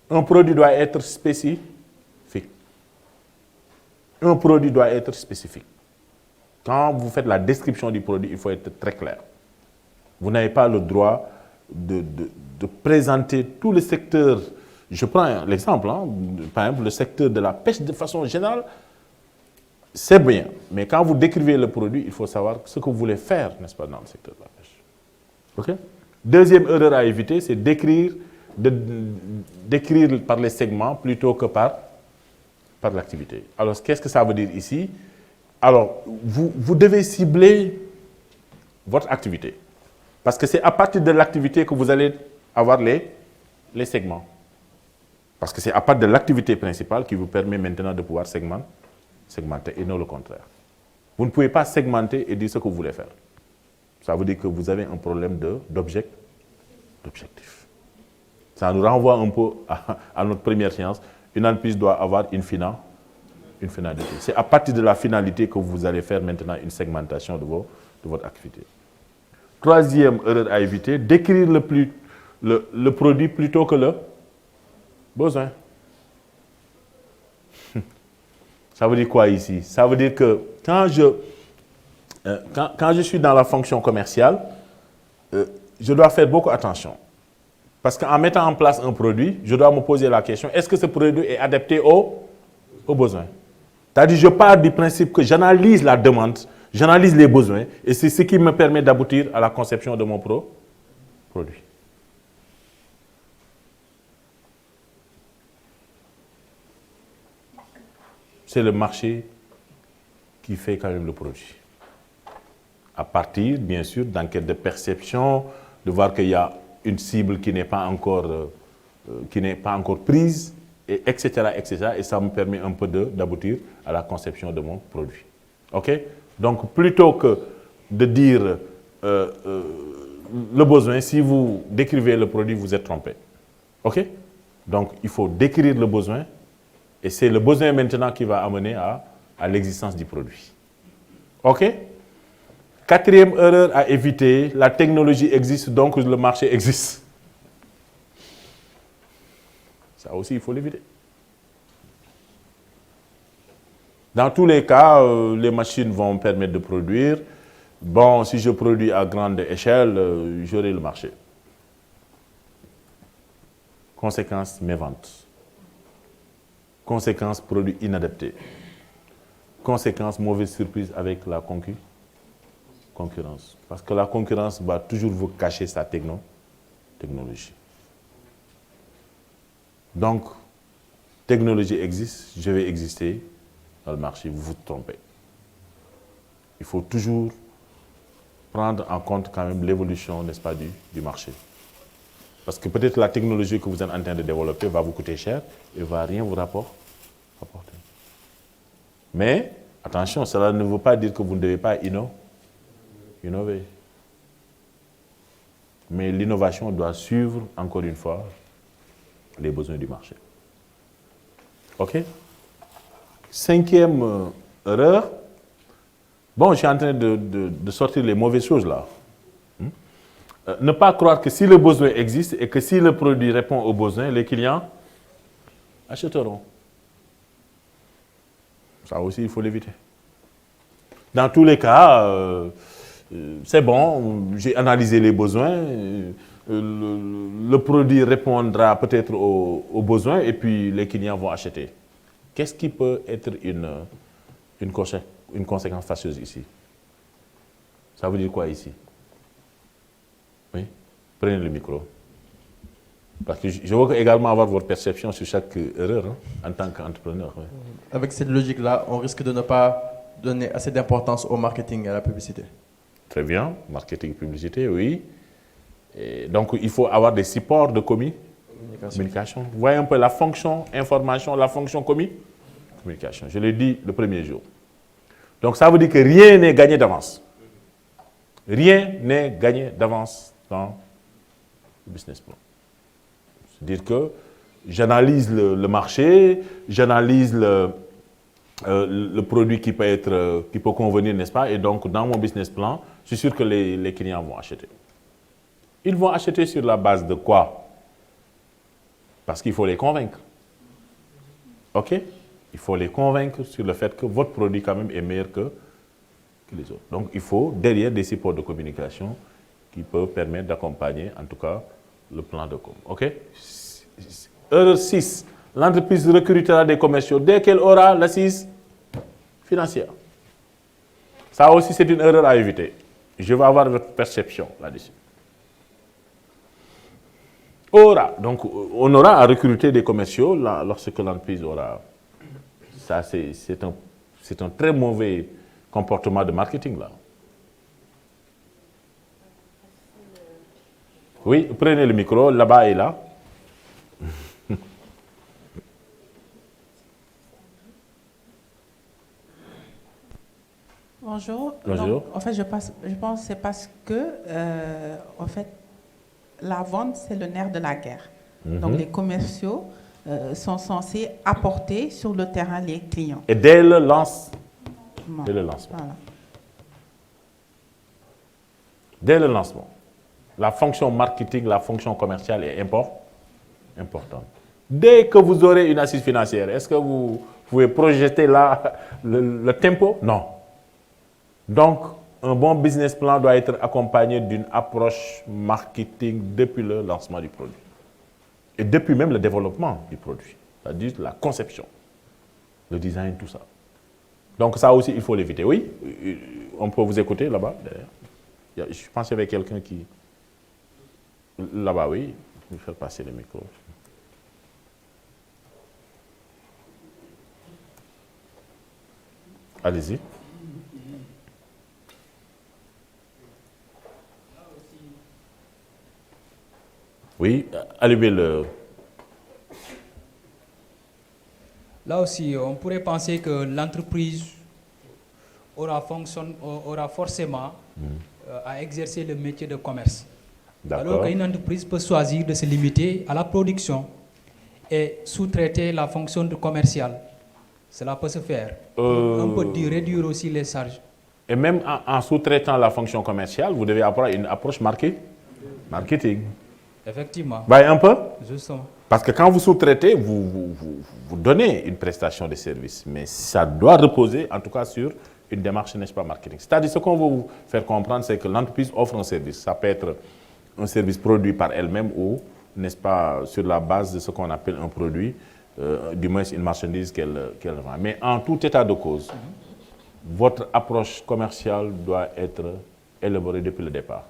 Speaker 1: Un produit doit être spécifique. Un produit doit être spécifique. Quand vous faites la description du produit, il faut être très clair. Vous n'avez pas le droit de présenter tout le secteur. Je prends l'exemple, hein, par exemple, le secteur de la pêche de façon générale, c'est bien. Mais quand vous décrivez le produit, il faut savoir ce que vous voulez faire, n'est-ce pas, dans le secteur de la pêche. OK? Deuxième erreur à éviter, c'est d'écrire par les segments plutôt que par l'activité. Alors, qu'est-ce que ça veut dire ici? Alors, vous devez cibler votre activité. Parce que c'est à partir de l'activité que vous allez avoir les segments. Parce que c'est à partir de l'activité principale qui vous permet maintenant de pouvoir segmenter et non le contraire. Vous ne pouvez pas segmenter et dire ce que vous voulez faire. Ça veut dire que vous avez un problème d'objectif. Ça nous renvoie un peu à notre première séance. Une entreprise doit avoir une finalité. C'est à partir de la finalité que vous allez faire maintenant une segmentation de votre activité. Troisième erreur à éviter, décrire le produit plutôt que le besoin. Ça veut dire quoi ici? Ça veut dire que quand je suis dans la fonction commerciale, je dois faire beaucoup attention. Parce qu'en mettant en place un produit, je dois me poser la question, est-ce que ce produit est adapté aux besoins? C'est-à-dire, je pars du principe que j'analyse la demande, j'analyse les besoins, et c'est ce qui me permet d'aboutir à la conception de mon produit. C'est le marché qui fait quand même le produit. À partir, bien sûr, d'enquêtes de perception, de voir qu'il y a une cible qui n'est pas encore prise, et etc., etc. Et ça me permet un peu d'aboutir à la conception de mon produit. OK? Donc, plutôt que de dire le besoin, si vous décrivez le produit, vous êtes trompé. OK? Donc, il faut décrire le besoin, et c'est le besoin maintenant qui va amener à l'existence du produit. OK? Quatrième erreur à éviter, la technologie existe, donc le marché existe. Ça aussi, il faut l'éviter. Dans tous les cas, les machines vont me permettre de produire. Bon, si je produis à grande échelle, j'aurai le marché. Conséquence, mes ventes. Conséquence, produit inadapté. Conséquence, mauvaise surprise avec la concurrence. Parce que la concurrence va toujours vous cacher sa technologie. Donc, technologie existe, je vais exister dans le marché, vous vous trompez. Il faut toujours prendre en compte quand même l'évolution, n'est-ce pas, du marché. Parce que peut-être la technologie que vous êtes en train de développer va vous coûter cher et ne va rien vous rapporter. Mais, attention, cela ne veut pas dire que vous ne devez pas innover. Mais l'innovation doit suivre, encore une fois, les besoins du marché. OK? Cinquième erreur. Bon, je suis en train de sortir les mauvaises choses là. Ne pas croire que si le besoin existe et que si le produit répond aux besoins, les clients achèteront. Ça aussi, il faut l'éviter. Dans tous les cas, c'est bon, j'ai analysé les besoins, le produit répondra peut-être aux besoins et puis les clients vont acheter. Qu'est-ce qui peut être une conséquence fâcheuse ici? Ça veut dire quoi ici? Oui? Prenez le micro. Parce que je veux également avoir votre perception sur chaque erreur en tant qu'entrepreneur. Oui.
Speaker 4: Avec cette logique-là, on risque de ne pas donner assez d'importance au marketing et à la publicité.
Speaker 1: Très bien, marketing, publicité, oui. Et donc, il faut avoir des supports de communication. Vous voyez un peu la fonction information, la fonction communication. Je l'ai dit le premier jour. Donc, ça veut dire que rien n'est gagné d'avance. Rien n'est gagné d'avance dans le business plan. C'est-à-dire que j'analyse le marché, j'analyse le produit qui peut convenir, n'est-ce pas? Et donc, dans mon business plan, je suis sûr que les clients vont acheter. Ils vont acheter sur la base de quoi? Parce qu'il faut les convaincre. OK? Il faut les convaincre sur le fait que votre produit, quand même, est meilleur que les autres. Donc, il faut, derrière, des supports de communication qui peuvent permettre d'accompagner, en tout cas, le plan de com. OK? Erreur 6. L'entreprise recrutera des commerciaux dès qu'elle aura l'assise financière. Ça aussi, c'est une erreur à éviter. Je vais avoir votre perception là-dessus. Donc, on aura à recruter des commerciaux lorsque l'entreprise aura. Ça, c'est un très mauvais comportement de marketing, là. Oui, prenez le micro, là-bas et là.
Speaker 5: Bon, Bonjour.
Speaker 1: Bonjour.
Speaker 5: Donc, en fait, je pense que c'est parce que, en fait, la vente, c'est le nerf de la guerre. Donc, les commerciaux sont censés apporter sur le terrain les clients.
Speaker 1: Et dès le lancement. Dès le lancement.
Speaker 5: Voilà.
Speaker 1: Dès le lancement. La fonction marketing, la fonction commerciale est importante. Dès que vous aurez une assise financière, est-ce que vous pouvez projeter là le tempo? Non. Donc, un bon business plan doit être accompagné d'une approche marketing depuis le lancement du produit. Et depuis même le développement du produit. C'est-à-dire la conception, le design, tout ça. Donc ça aussi, il faut l'éviter. Oui, on peut vous écouter là-bas, derrière. Je pense qu'il y avait quelqu'un qui... Là-bas, oui. Je vais faire passer le micro. Allez-y. Oui, allumez le...
Speaker 6: Là aussi, on pourrait penser que l'entreprise aura forcément à exercer le métier de commerce. Alors qu'une entreprise peut choisir de se limiter à la production et sous-traiter la fonction de commerciale. Cela peut se faire. On peut réduire aussi les charges.
Speaker 1: Et même en sous-traitant la fonction commerciale, vous devez avoir une approche marketing.
Speaker 6: Effectivement.
Speaker 1: Voyez un peu?
Speaker 6: Justement.
Speaker 1: Parce que quand vous sous-traitez, vous donnez une prestation de service. Mais ça doit reposer, en tout cas, sur une démarche, n'est-ce pas, marketing. C'est-à-dire, ce qu'on veut vous faire comprendre, c'est que l'entreprise offre un service. Ça peut être un service produit par elle-même ou, n'est-ce pas, sur la base de ce qu'on appelle un produit, du moins une marchandise qu'elle vend. Mais en tout état de cause, votre approche commerciale doit être élaborée depuis le départ.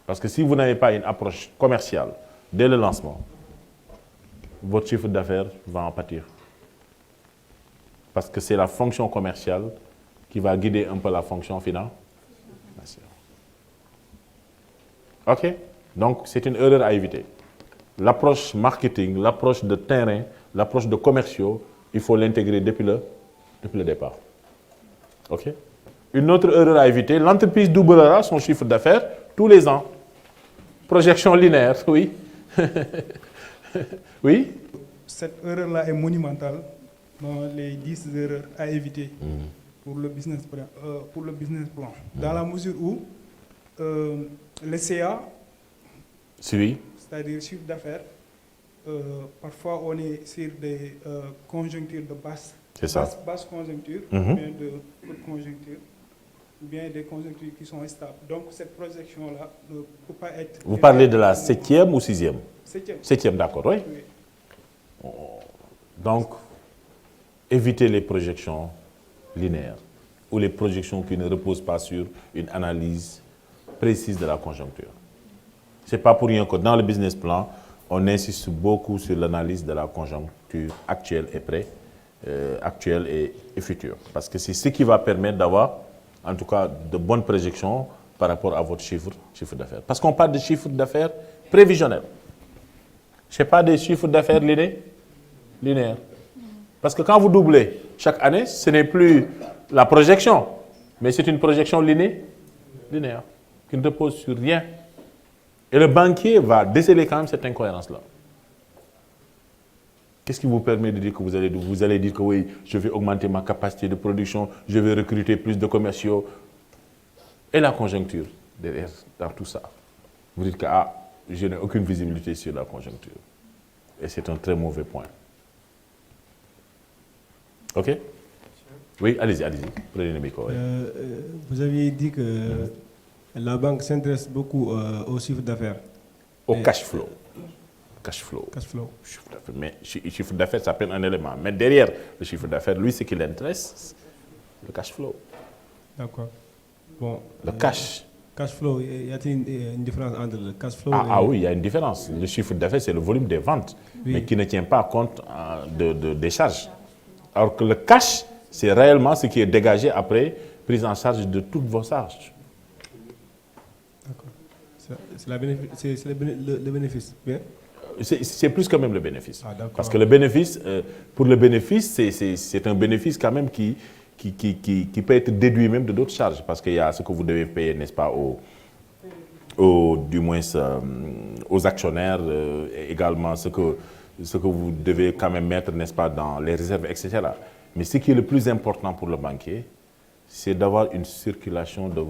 Speaker 1: Parce que si vous n'avez pas une approche commerciale dès le lancement, votre chiffre d'affaires va en pâtir. Parce que c'est la fonction commerciale qui va guider un peu la fonction financière. OK? Donc, c'est une erreur à éviter. L'approche marketing, l'approche de terrain, l'approche de commerciaux, il faut l'intégrer depuis le départ. OK? Une autre erreur à éviter, l'entreprise doublera son chiffre d'affaires tous les ans. Projection linéaire, oui. Oui?
Speaker 7: Cette erreur-là est monumentale dans les 10 erreurs à éviter pour le business plan. Dans la mesure où le CA, c'est-à-dire chiffre d'affaires, parfois on est sur des conjonctures de basse conjoncture, bien de haute conjoncture, bien des conjonctures qui sont stables. Donc cette projection-là ne peut pas être...
Speaker 1: Vous parlez de la 7e ou 6e?
Speaker 7: 7e.
Speaker 1: 7e, d'accord, oui. Donc, évitez les projections linéaires ou les projections qui ne reposent pas sur une analyse précise de la conjoncture. Ce n'est pas pour rien que dans le business plan, on insiste beaucoup sur l'analyse de la conjoncture actuelle et future. Parce que c'est ce qui va permettre d'avoir, en tout cas, de bonnes projections par rapport à votre chiffre d'affaires. Parce qu'on parle de chiffre d'affaires prévisionnel. Ce n'est pas des chiffres d'affaires linéaires. Parce que quand vous doublez chaque année, ce n'est plus la projection, mais c'est une projection linéaire, qui ne repose sur rien. Et le banquier va déceler quand même cette incohérence-là. Qu'est-ce qui vous permet de dire que vous allez dire que oui, je vais augmenter ma capacité de production, je vais recruter plus de commerciaux. Et la conjoncture derrière, dans tout ça. Vous dites que je n'ai aucune visibilité sur la conjoncture. Et c'est un très mauvais point. OK? Oui, allez-y, prenez le micro.
Speaker 8: Vous aviez dit que la banque s'intéresse beaucoup au chiffre d'affaires.
Speaker 1: Au cash flow. Cash flow. Mais chiffre d'affaires, ça peut être un élément. Mais derrière le chiffre d'affaires, lui, ce qui l'intéresse, le cash flow.
Speaker 8: D'accord. Bon,
Speaker 1: le cash.
Speaker 8: Cash flow, y a-t-il une différence entre le cash flow
Speaker 1: oui, il y a une différence. Le chiffre d'affaires, c'est le volume des ventes, mais qui ne tient pas compte des charges. Alors que le cash, c'est réellement ce qui est dégagé après prise en charge de toutes vos charges.
Speaker 8: D'accord. C'est le bénéfice, bien?
Speaker 1: C'est plus quand même le bénéfice. Parce que le bénéfice, pour le bénéfice, c'est un bénéfice quand même qui qui peut être déduit même de d'autres charges, parce qu'il y a ce que vous devez payer, n'est-ce pas, du moins aux actionnaires, également ce que vous devez quand même mettre, n'est-ce pas, dans les réserves, etc. Mais ce qui est le plus important pour le banquier, c'est d'avoir une circulation de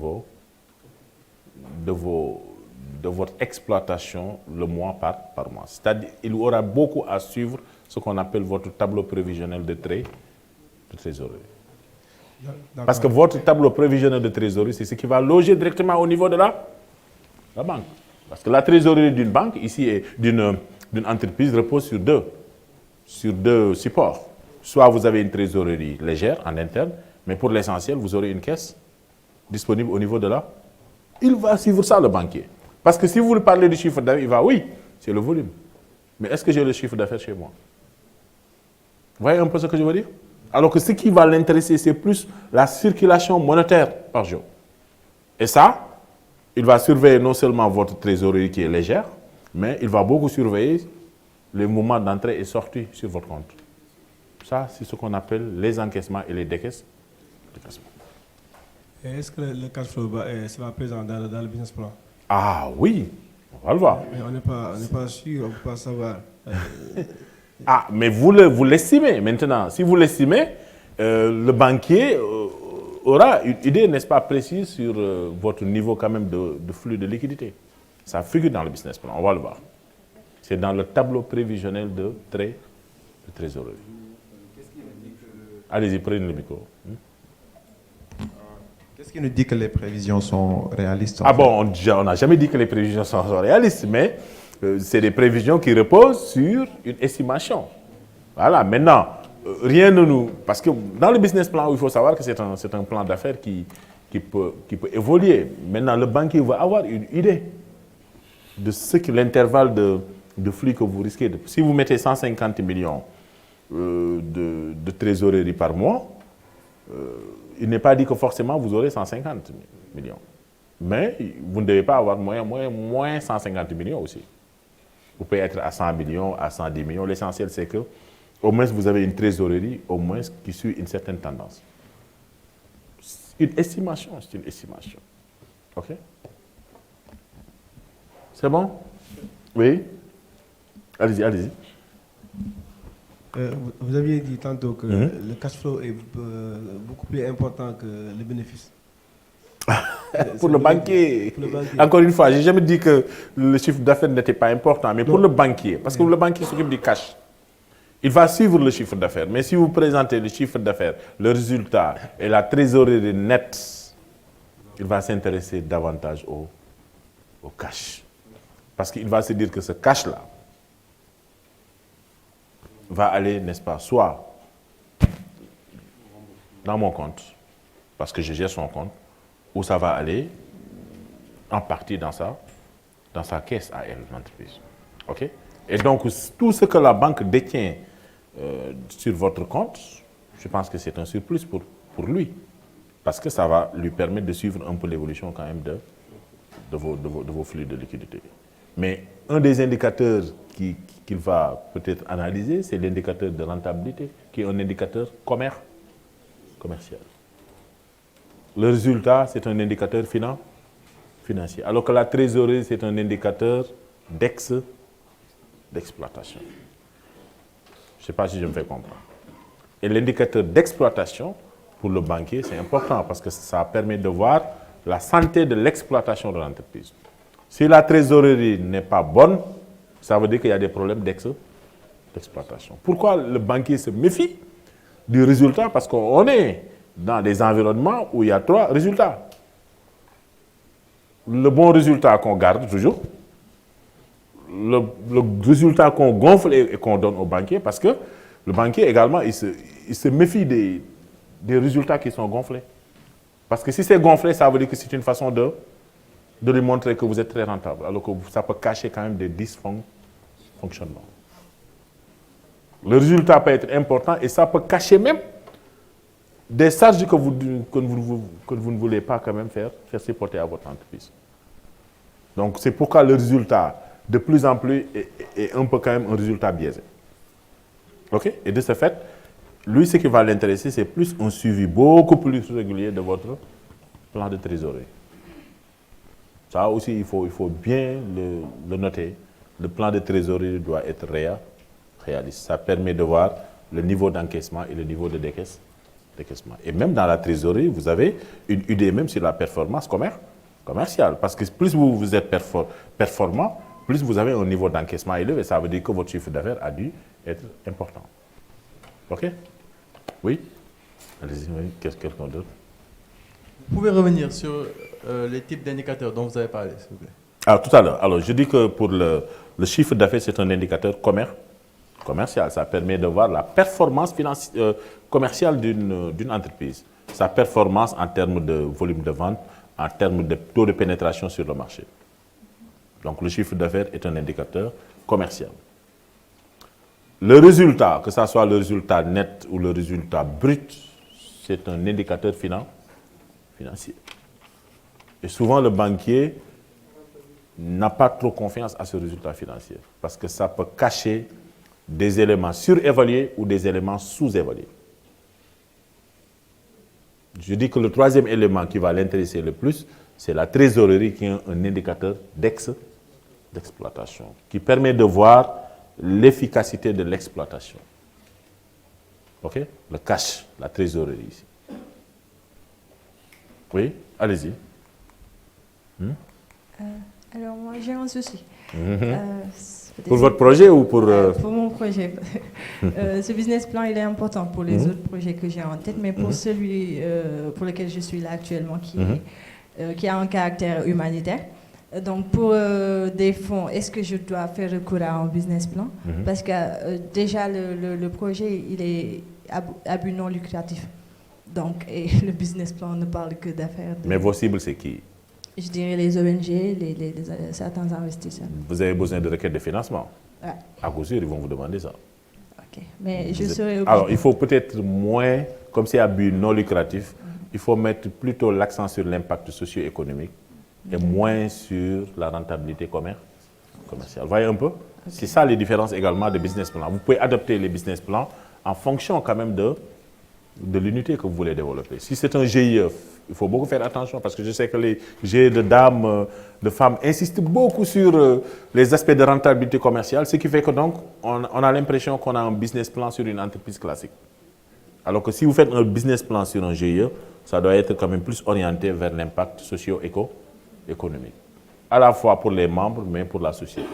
Speaker 1: votre exploitation le mois par mois. C'est-à-dire qu'il aura beaucoup à suivre ce qu'on appelle votre tableau prévisionnel de trésorerie. Parce que votre tableau prévisionnel de trésorerie, c'est ce qui va loger directement au niveau de la banque. Parce que la trésorerie d'une banque, ici, et d'une entreprise repose sur deux supports. Soit vous avez une trésorerie légère en interne, mais pour l'essentiel, vous aurez une caisse disponible au niveau de la... Il va suivre ça, le banquier. Parce que si vous lui parlez du chiffre d'affaires, il va, oui, c'est le volume. Mais est-ce que j'ai le chiffre d'affaires chez moi? Vous voyez un peu ce que je veux dire? Alors que ce qui va l'intéresser, c'est plus la circulation monétaire par jour. Et ça, il va surveiller non seulement votre trésorerie qui est légère, mais il va beaucoup surveiller les mouvements d'entrée et sortie sur votre compte. Ça, c'est ce qu'on appelle les encaissements et les décaissements.
Speaker 8: Est-ce que le cash flow sera présent dans le business plan?
Speaker 1: Ah oui, on va le voir.
Speaker 8: Mais on n'est pas sûr, on ne peut pas savoir.
Speaker 1: Ah, mais vous l'estimez maintenant. Si vous l'estimez, le banquier aura une idée, n'est-ce pas, précise sur votre niveau quand même de flux de liquidité. Ça figure dans le business plan, on va le voir. C'est dans le tableau prévisionnel de trésorerie. Allez-y, prenez le micro.
Speaker 9: Qu'est-ce qui nous dit que les prévisions sont réalistes?
Speaker 1: Ah bon, on n'a jamais dit que les prévisions sont réalistes, mais c'est des prévisions qui reposent sur une estimation. Voilà, maintenant, rien ne nous... Parce que dans le business plan, il faut savoir que c'est un plan d'affaires qui peut évoluer. Maintenant, le banquier va avoir une idée de ce que l'intervalle de flux que vous risquez. Si vous mettez 150 millions de trésorerie par mois, il n'est pas dit que forcément vous aurez 150 millions. Mais vous ne devez pas avoir moins 150 millions aussi. Vous pouvez être à 100 millions, à 110 millions. L'essentiel, c'est que au moins vous avez une trésorerie, au moins qui suit une certaine tendance. Une estimation, c'est une estimation. OK? C'est bon? Oui? Allez-y, allez-y.
Speaker 8: Vous aviez dit tantôt que le cash flow est beaucoup plus important que le bénéfice.
Speaker 1: Pour le banquier. Encore une fois, je n'ai jamais dit que le chiffre d'affaires n'était pas important, mais pour le banquier, parce que le banquier s'occupe du cash. Il va suivre le chiffre d'affaires, mais si vous présentez le chiffre d'affaires, le résultat et la trésorerie nette, il va s'intéresser davantage au cash. Parce qu'il va se dire que ce cash-là va aller, n'est-ce pas, soit dans mon compte, parce que je gère son compte, ou ça va aller en partie dans sa caisse à elle, l'entreprise. OK? Et donc, tout ce que la banque détient sur votre compte, je pense que c'est un surplus pour lui. Parce que ça va lui permettre de suivre un peu l'évolution quand même de vos flux de liquidité. Mais un des indicateurs qu'il va peut-être analyser, c'est l'indicateur de rentabilité, qui est un indicateur commercial. Le résultat, c'est un indicateur financier. Alors que la trésorerie, c'est un indicateur d'exploitation. Je ne sais pas si je me fais comprendre. Et l'indicateur d'exploitation, pour le banquier, c'est important parce que ça permet de voir la santé de l'exploitation de l'entreprise. Si la trésorerie n'est pas bonne, ça veut dire qu'il y a des problèmes d'exploitation. Pourquoi le banquier se méfie du résultat? Parce qu'on est dans des environnements où il y a 3 résultats. Le bon résultat qu'on garde toujours, le résultat qu'on gonfle et qu'on donne au banquier, parce que le banquier également, il se méfie des résultats qui sont gonflés. Parce que si c'est gonflé, ça veut dire que c'est une façon de lui montrer que vous êtes très rentable, alors que ça peut cacher quand même des dysfonctionnements. Le résultat peut être important et ça peut cacher même des charges que vous ne voulez pas quand même faire supporter à votre entreprise. Donc c'est pourquoi le résultat, de plus en plus, est un peu quand même un résultat biaisé. OK? Et de ce fait, lui, ce qui va l'intéresser, c'est plus un suivi beaucoup plus régulier de votre plan de trésorerie. Ça aussi, il faut bien le noter. Le plan de trésorerie doit être réaliste. Ça permet de voir le niveau d'encaissement et le niveau de décaissement. Et même dans la trésorerie, vous avez une idée même sur la performance commerciale. Parce que plus vous êtes performant, plus vous avez un niveau d'encaissement élevé. Ça veut dire que votre chiffre d'affaires a dû être important. OK? Oui? Allez-y, oui. Quelqu'un d'autre?
Speaker 4: Vous pouvez revenir sur les types d'indicateurs dont vous avez parlé, s'il vous plaît.
Speaker 1: Alors, tout à l'heure. Alors, je dis que pour le chiffre d'affaires, c'est un indicateur commercial. Ça permet de voir la performance commerciale d'une entreprise. Sa performance en termes de volume de vente, en termes de taux de pénétration sur le marché. Donc, le chiffre d'affaires est un indicateur commercial. Le résultat, que ce soit le résultat net ou le résultat brut, c'est un indicateur financier. Et souvent, le banquier n'a pas trop confiance à ce résultat financier parce que ça peut cacher des éléments surévalués ou des éléments sous-évalués. Je dis que le troisième élément qui va l'intéresser le plus, c'est la trésorerie qui est un indicateur d'exploitation qui permet de voir l'efficacité de l'exploitation. OK? Le cash, la trésorerie ici. Oui, allez-y.
Speaker 10: Alors moi j'ai un souci.
Speaker 1: Pour votre projet ou pour...
Speaker 10: Pour mon projet. Ce business plan il est important pour les autres projets que j'ai en tête, mais pour celui pour lequel je suis là actuellement qui a un caractère humanitaire. Donc pour des fonds, est-ce que je dois faire recours à un business plan? Parce que déjà le projet il est à but non lucratif. Donc et le business plan ne parle que d'affaires.
Speaker 1: Mais vos cibles c'est qui?
Speaker 10: Je dirais les ONG, certains investisseurs.
Speaker 1: Vous avez besoin de requêtes de financement.
Speaker 10: Ouais.
Speaker 1: À coup sûr, ils vont vous demander ça.
Speaker 10: Ok, mais je serai obligée.
Speaker 1: Alors, il faut peut-être moins, comme c'est à but non lucratif, il faut mettre plutôt l'accent sur l'impact socio-économique et moins sur la rentabilité commerciale. Voyez un peu? Okay. C'est ça les différences également des business plans. Vous pouvez adapter les business plans en fonction quand même de l'unité que vous voulez développer. Si c'est un GIE, il faut beaucoup faire attention parce que je sais que les GIE de dames, de femmes insistent beaucoup sur les aspects de rentabilité commerciale, ce qui fait que donc on a l'impression qu'on a un business plan sur une entreprise classique. Alors que si vous faites un business plan sur un GIE, ça doit être quand même plus orienté vers l'impact socio-économique, à la fois pour les membres, mais pour la société.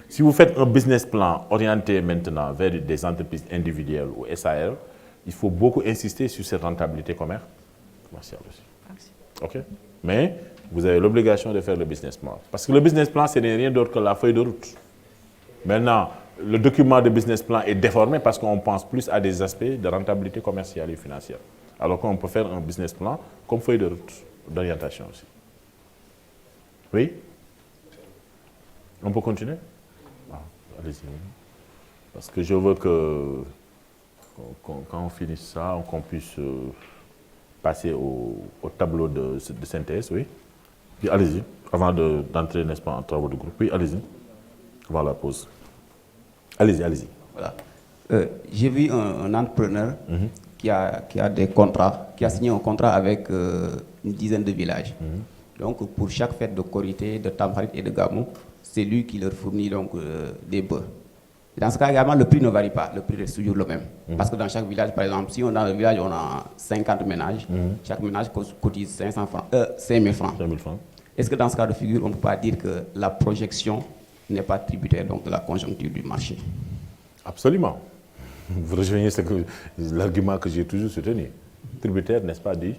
Speaker 1: Si vous faites un business plan orienté maintenant vers des entreprises individuelles ou SAR, il faut beaucoup insister sur cette rentabilité commerciale aussi.
Speaker 10: Merci.
Speaker 1: OK? Mais vous avez l'obligation de faire le business plan. Parce que le business plan, ce n'est rien d'autre que la feuille de route. Maintenant, le document de business plan est déformé parce qu'on pense plus à des aspects de rentabilité commerciale et financière. Alors qu'on peut faire un business plan comme feuille de route d'orientation aussi. Oui? On peut continuer? Allez-y. Parce que je veux que quand on finisse ça, qu'on puisse passer au tableau de synthèse, oui. Allez-y, avant d'entrer, n'est-ce pas, en travaux de groupe. Oui, allez-y, avant la pause. Allez-y.
Speaker 11: Voilà. J'ai vu un entrepreneur qui a des contrats, qui a signé un contrat avec une dizaine de villages. Donc, pour chaque fête de Korité, de Tamkharit et de Gamou, c'est lui qui leur fournit donc des bœufs. Dans ce cas également, le prix ne varie pas, le prix reste toujours le même. Parce que dans chaque village, par exemple, si dans le village on a 50 ménages, chaque ménage cotise 5 000 francs. Est-ce que dans ce cas de figure, on ne peut pas dire que la projection n'est pas tributaire donc, de la conjoncture du marché?
Speaker 1: Absolument. Vous rejoignez l'argument que j'ai toujours soutenu. Tributaire, n'est-ce pas, du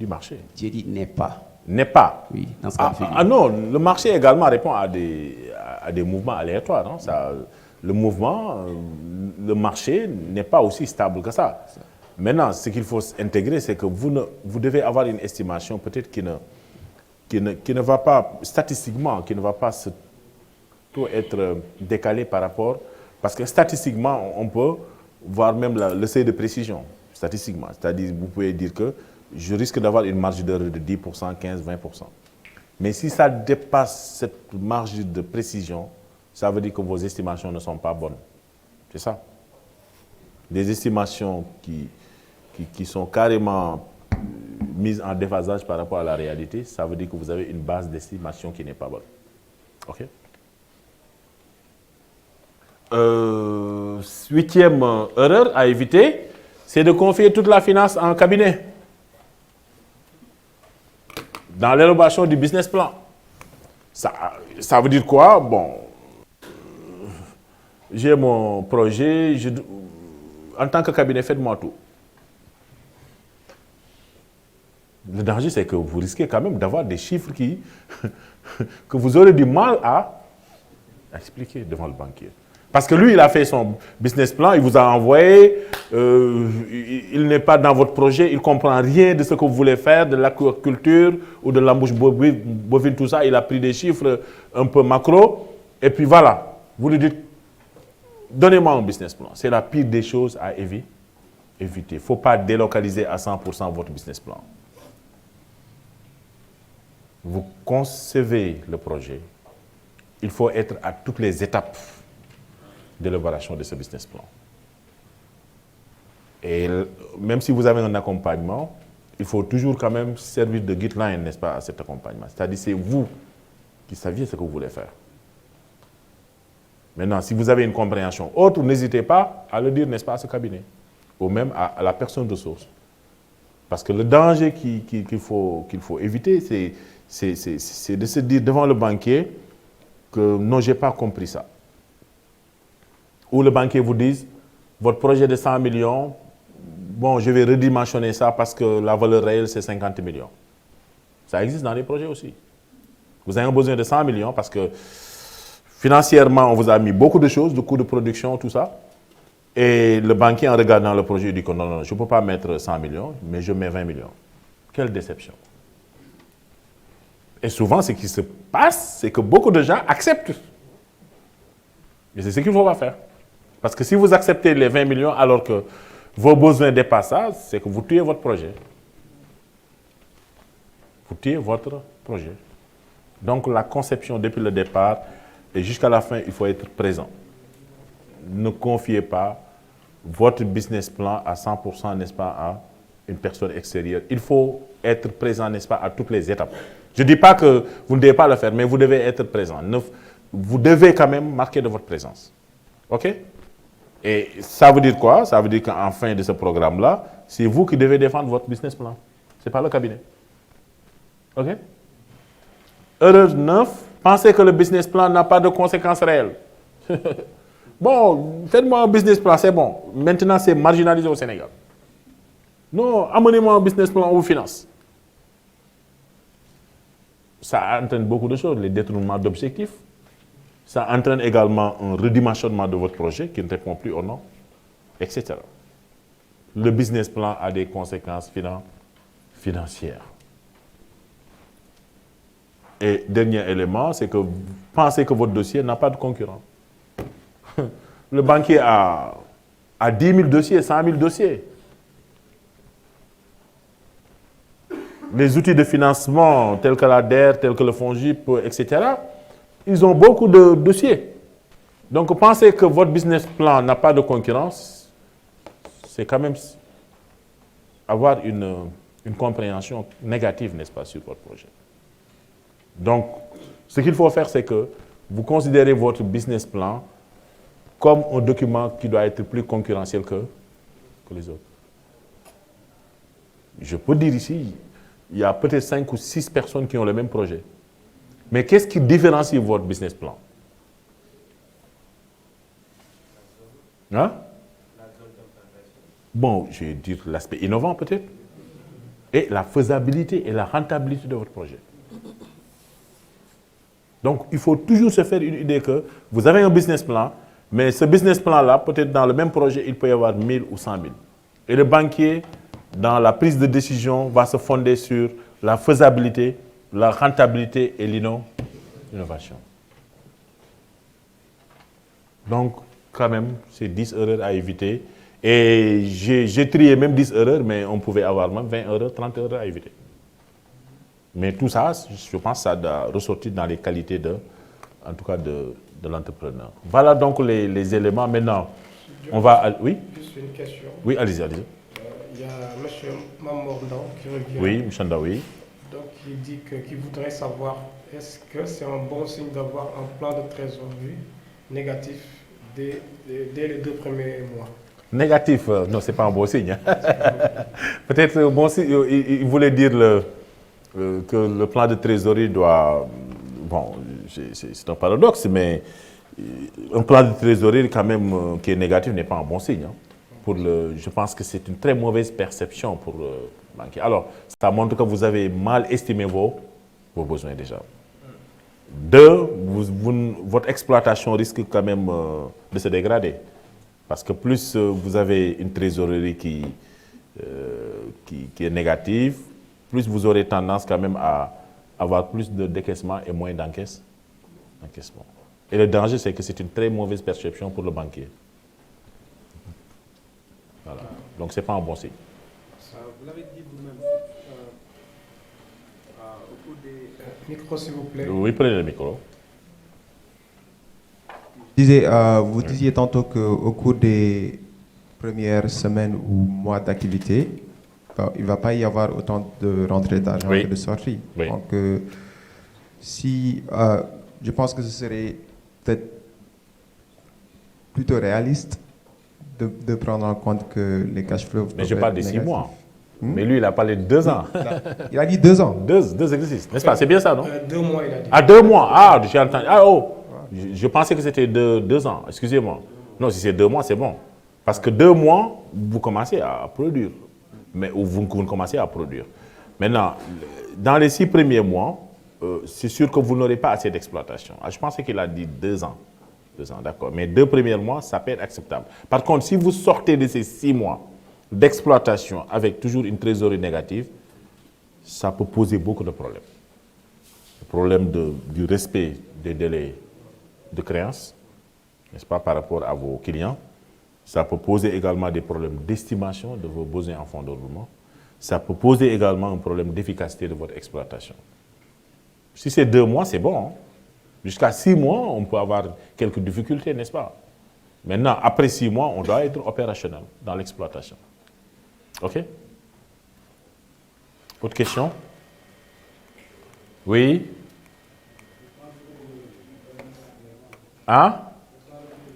Speaker 1: marché?
Speaker 11: J'ai dit n'est pas.
Speaker 1: N'est pas.
Speaker 11: Oui, dans ce cas de figure.
Speaker 1: Ah non, le marché également répond à des mouvements aléatoires. Non? Le mouvement, le marché n'est pas aussi stable que ça. Maintenant, ce qu'il faut intégrer, c'est que vous devez avoir une estimation peut-être qui ne va pas, statistiquement, qui ne va pas être décalée par rapport, parce que statistiquement, on peut voir même le seuil de précision, statistiquement. C'est-à-dire, vous pouvez dire que je risque d'avoir une marge d'erreur de 10%, 15%, 20%. Mais si ça dépasse cette marge de précision, ça veut dire que vos estimations ne sont pas bonnes. C'est ça. des estimations qui sont carrément mises en déphasage par rapport à la réalité, ça veut dire que vous avez une base d'estimation qui n'est pas bonne. OK? 8e erreur à éviter, c'est de confier toute la finance en cabinet. Dans l'élaboration du business plan. Ça veut dire quoi? Bon, j'ai mon projet, en tant que cabinet, faites-moi tout. Le danger, c'est que vous risquez quand même d'avoir des chiffres que vous aurez du mal à expliquer devant le banquier. Parce que lui, il a fait son business plan, il vous a envoyé, il n'est pas dans votre projet, il ne comprend rien de ce que vous voulez faire, de l'aquaculture ou de l'embouche bovine, tout ça. Il a pris des chiffres un peu macro, et puis voilà, vous lui dites, donnez-moi un business plan. C'est la pire des choses à éviter. Il ne faut pas délocaliser à 100% votre business plan. Vous concevez le projet, il faut être à toutes les étapes d'élaboration de ce business plan. Et même si vous avez un accompagnement, il faut toujours quand même servir de guideline, n'est-ce pas, à cet accompagnement. C'est-à-dire c'est vous qui saviez ce que vous voulez faire. Maintenant, si vous avez une compréhension autre, n'hésitez pas à le dire, n'est-ce pas, à ce cabinet, ou même à la personne de source. Parce que le danger qu'il faut éviter, c'est de se dire devant le banquier que non, je n'ai pas compris ça. Ou le banquier vous dise, votre projet de 100 millions, bon, je vais redimensionner ça parce que la valeur réelle, c'est 50 millions. Ça existe dans les projets aussi. Vous avez besoin de 100 millions parce que financièrement, on vous a mis beaucoup de choses, de coûts de production, tout ça. Et le banquier, en regardant le projet, il dit que non, non, je ne peux pas mettre 100 millions, mais je mets 20 millions. Quelle déception. Et souvent, ce qui se passe, c'est que beaucoup de gens acceptent. Et c'est ce qu'il ne faut pas faire. Parce que si vous acceptez les 20 millions alors que vos besoins dépassent ça, c'est que vous tuez votre projet. Vous tuez votre projet. Donc la conception depuis le départ et jusqu'à la fin, il faut être présent. Ne confiez pas votre business plan à 100%, n'est-ce pas, à une personne extérieure. Il faut être présent, n'est-ce pas, à toutes les étapes. Je ne dis pas que vous ne devez pas le faire, mais vous devez être présent. Vous devez quand même marquer de votre présence. OK? Et ça veut dire quoi? Ça veut dire qu'en fin de ce programme-là, c'est vous qui devez défendre votre business plan. Ce n'est pas le cabinet. OK? Erreur 9, pensez que le business plan n'a pas de conséquences réelles. Bon, faites-moi un business plan, c'est bon. Maintenant, c'est marginalisé au Sénégal. Non, amenez-moi un business plan, on vous finance. Ça entraîne beaucoup de choses, les détournements d'objectifs. Ça entraîne également un redimensionnement de votre projet qui ne répond plus au nom, etc. Le business plan a des conséquences financières. Et dernier élément, c'est que vous pensez que votre dossier n'a pas de concurrent. Le banquier a 10 000 dossiers, 100 000 dossiers. Les outils de financement tels que l'ADER, tels que le FONGIP, etc., ils ont beaucoup de dossiers. Donc, pensez que votre business plan n'a pas de concurrence, c'est quand même avoir une compréhension négative, n'est-ce pas, sur votre projet. Donc, ce qu'il faut faire, c'est que vous considérez votre business plan comme un document qui doit être plus concurrentiel que les autres. Je peux dire ici, il y a peut-être 5 ou 6 personnes qui ont le même projet. Mais qu'est-ce qui différencie votre business plan? Hein? Bon, je vais dire l'aspect innovant peut-être. Et la faisabilité et la rentabilité de votre projet. Donc, il faut toujours se faire une idée que vous avez un business plan, mais ce business plan-là, peut-être dans le même projet, il peut y avoir 1000 ou 100 000. Et le banquier, dans la prise de décision, va se fonder sur la faisabilité, la rentabilité et l'innovation. Donc, quand même, c'est 10 erreurs à éviter. Et j'ai trié même 10 erreurs, mais on pouvait avoir même 20 erreurs, 30 erreurs à éviter. Mais tout ça, je pense que ça doit ressortir dans les qualités en tout cas de l'entrepreneur. Voilà donc les éléments. Maintenant, On va... Oui?
Speaker 2: Juste une question.
Speaker 1: Oui, allez-y, allez-y.
Speaker 2: Il y a M. Mamordan qui revient.
Speaker 1: Oui, M. oui.
Speaker 2: Donc, il dit qu'il voudrait savoir, est-ce que c'est un bon signe d'avoir un plan de trésorerie négatif dès les 2 premiers mois?
Speaker 1: Négatif, non, ce n'est pas un bon signe. Peut-être bon signe, il voulait dire que le plan de trésorerie doit... Bon, c'est un paradoxe, mais un plan de trésorerie quand même qui est négatif n'est pas un bon signe. Hein. Je pense que c'est une très mauvaise perception pour le banquier. Alors, ça montre que vous avez mal estimé vos besoins déjà. 2, votre exploitation risque quand même de se dégrader. Parce que plus vous avez une trésorerie qui est négative, plus vous aurez tendance quand même à avoir plus de décaissement et moins d'encaissement. Et le danger, c'est que c'est une très mauvaise perception pour le banquier. Voilà. Donc, ce n'est pas un bon signe.
Speaker 7: Vous l'avez dit vous-même, au cours des...
Speaker 2: Micro, s'il vous plaît.
Speaker 1: Oui, prenez le micro.
Speaker 9: Vous disiez tantôt qu'au cours des premières semaines ou mois d'activité, il ne va pas y avoir autant de rentrées d'argent que de sorties.
Speaker 1: Oui.
Speaker 9: Donc, je pense que ce serait peut-être plutôt réaliste de prendre en compte que les cash flows...
Speaker 1: Mais je parle de 6 mois. Mais lui, il a parlé de 2 ans.
Speaker 9: Il a dit 2 ans.
Speaker 1: 2 exercices, n'est-ce pas? C'est bien ça, non?
Speaker 2: 2 mois, il a dit.
Speaker 1: Ah, 2 mois. Ah, j'ai entendu. Ah, oh. Je pensais que c'était 2 ans. Excusez-moi. Non, si c'est 2 mois, c'est bon. Parce que 2 mois, vous commencez à produire. Mais vous commencez à produire. Maintenant, dans les 6 premiers mois, c'est sûr que vous n'aurez pas assez d'exploitation. Je pensais qu'il a dit 2 ans. 2 ans, d'accord. Mais 2 premiers mois, ça peut être acceptable. Par contre, si vous sortez de ces 6 mois d'exploitation avec toujours une trésorerie négative, ça peut poser beaucoup de problèmes. Le problème du respect des délais de créance, n'est-ce pas, par rapport à vos clients. Ça peut poser également des problèmes d'estimation de vos besoins en fonds de roulement. Ça peut poser également un problème d'efficacité de votre exploitation. Si c'est 2 mois, c'est bon. Hein? Jusqu'à 6 mois, on peut avoir quelques difficultés, n'est-ce pas? Maintenant, après 6 mois, on doit être opérationnel dans l'exploitation. OK? Autre question? Oui? Hein?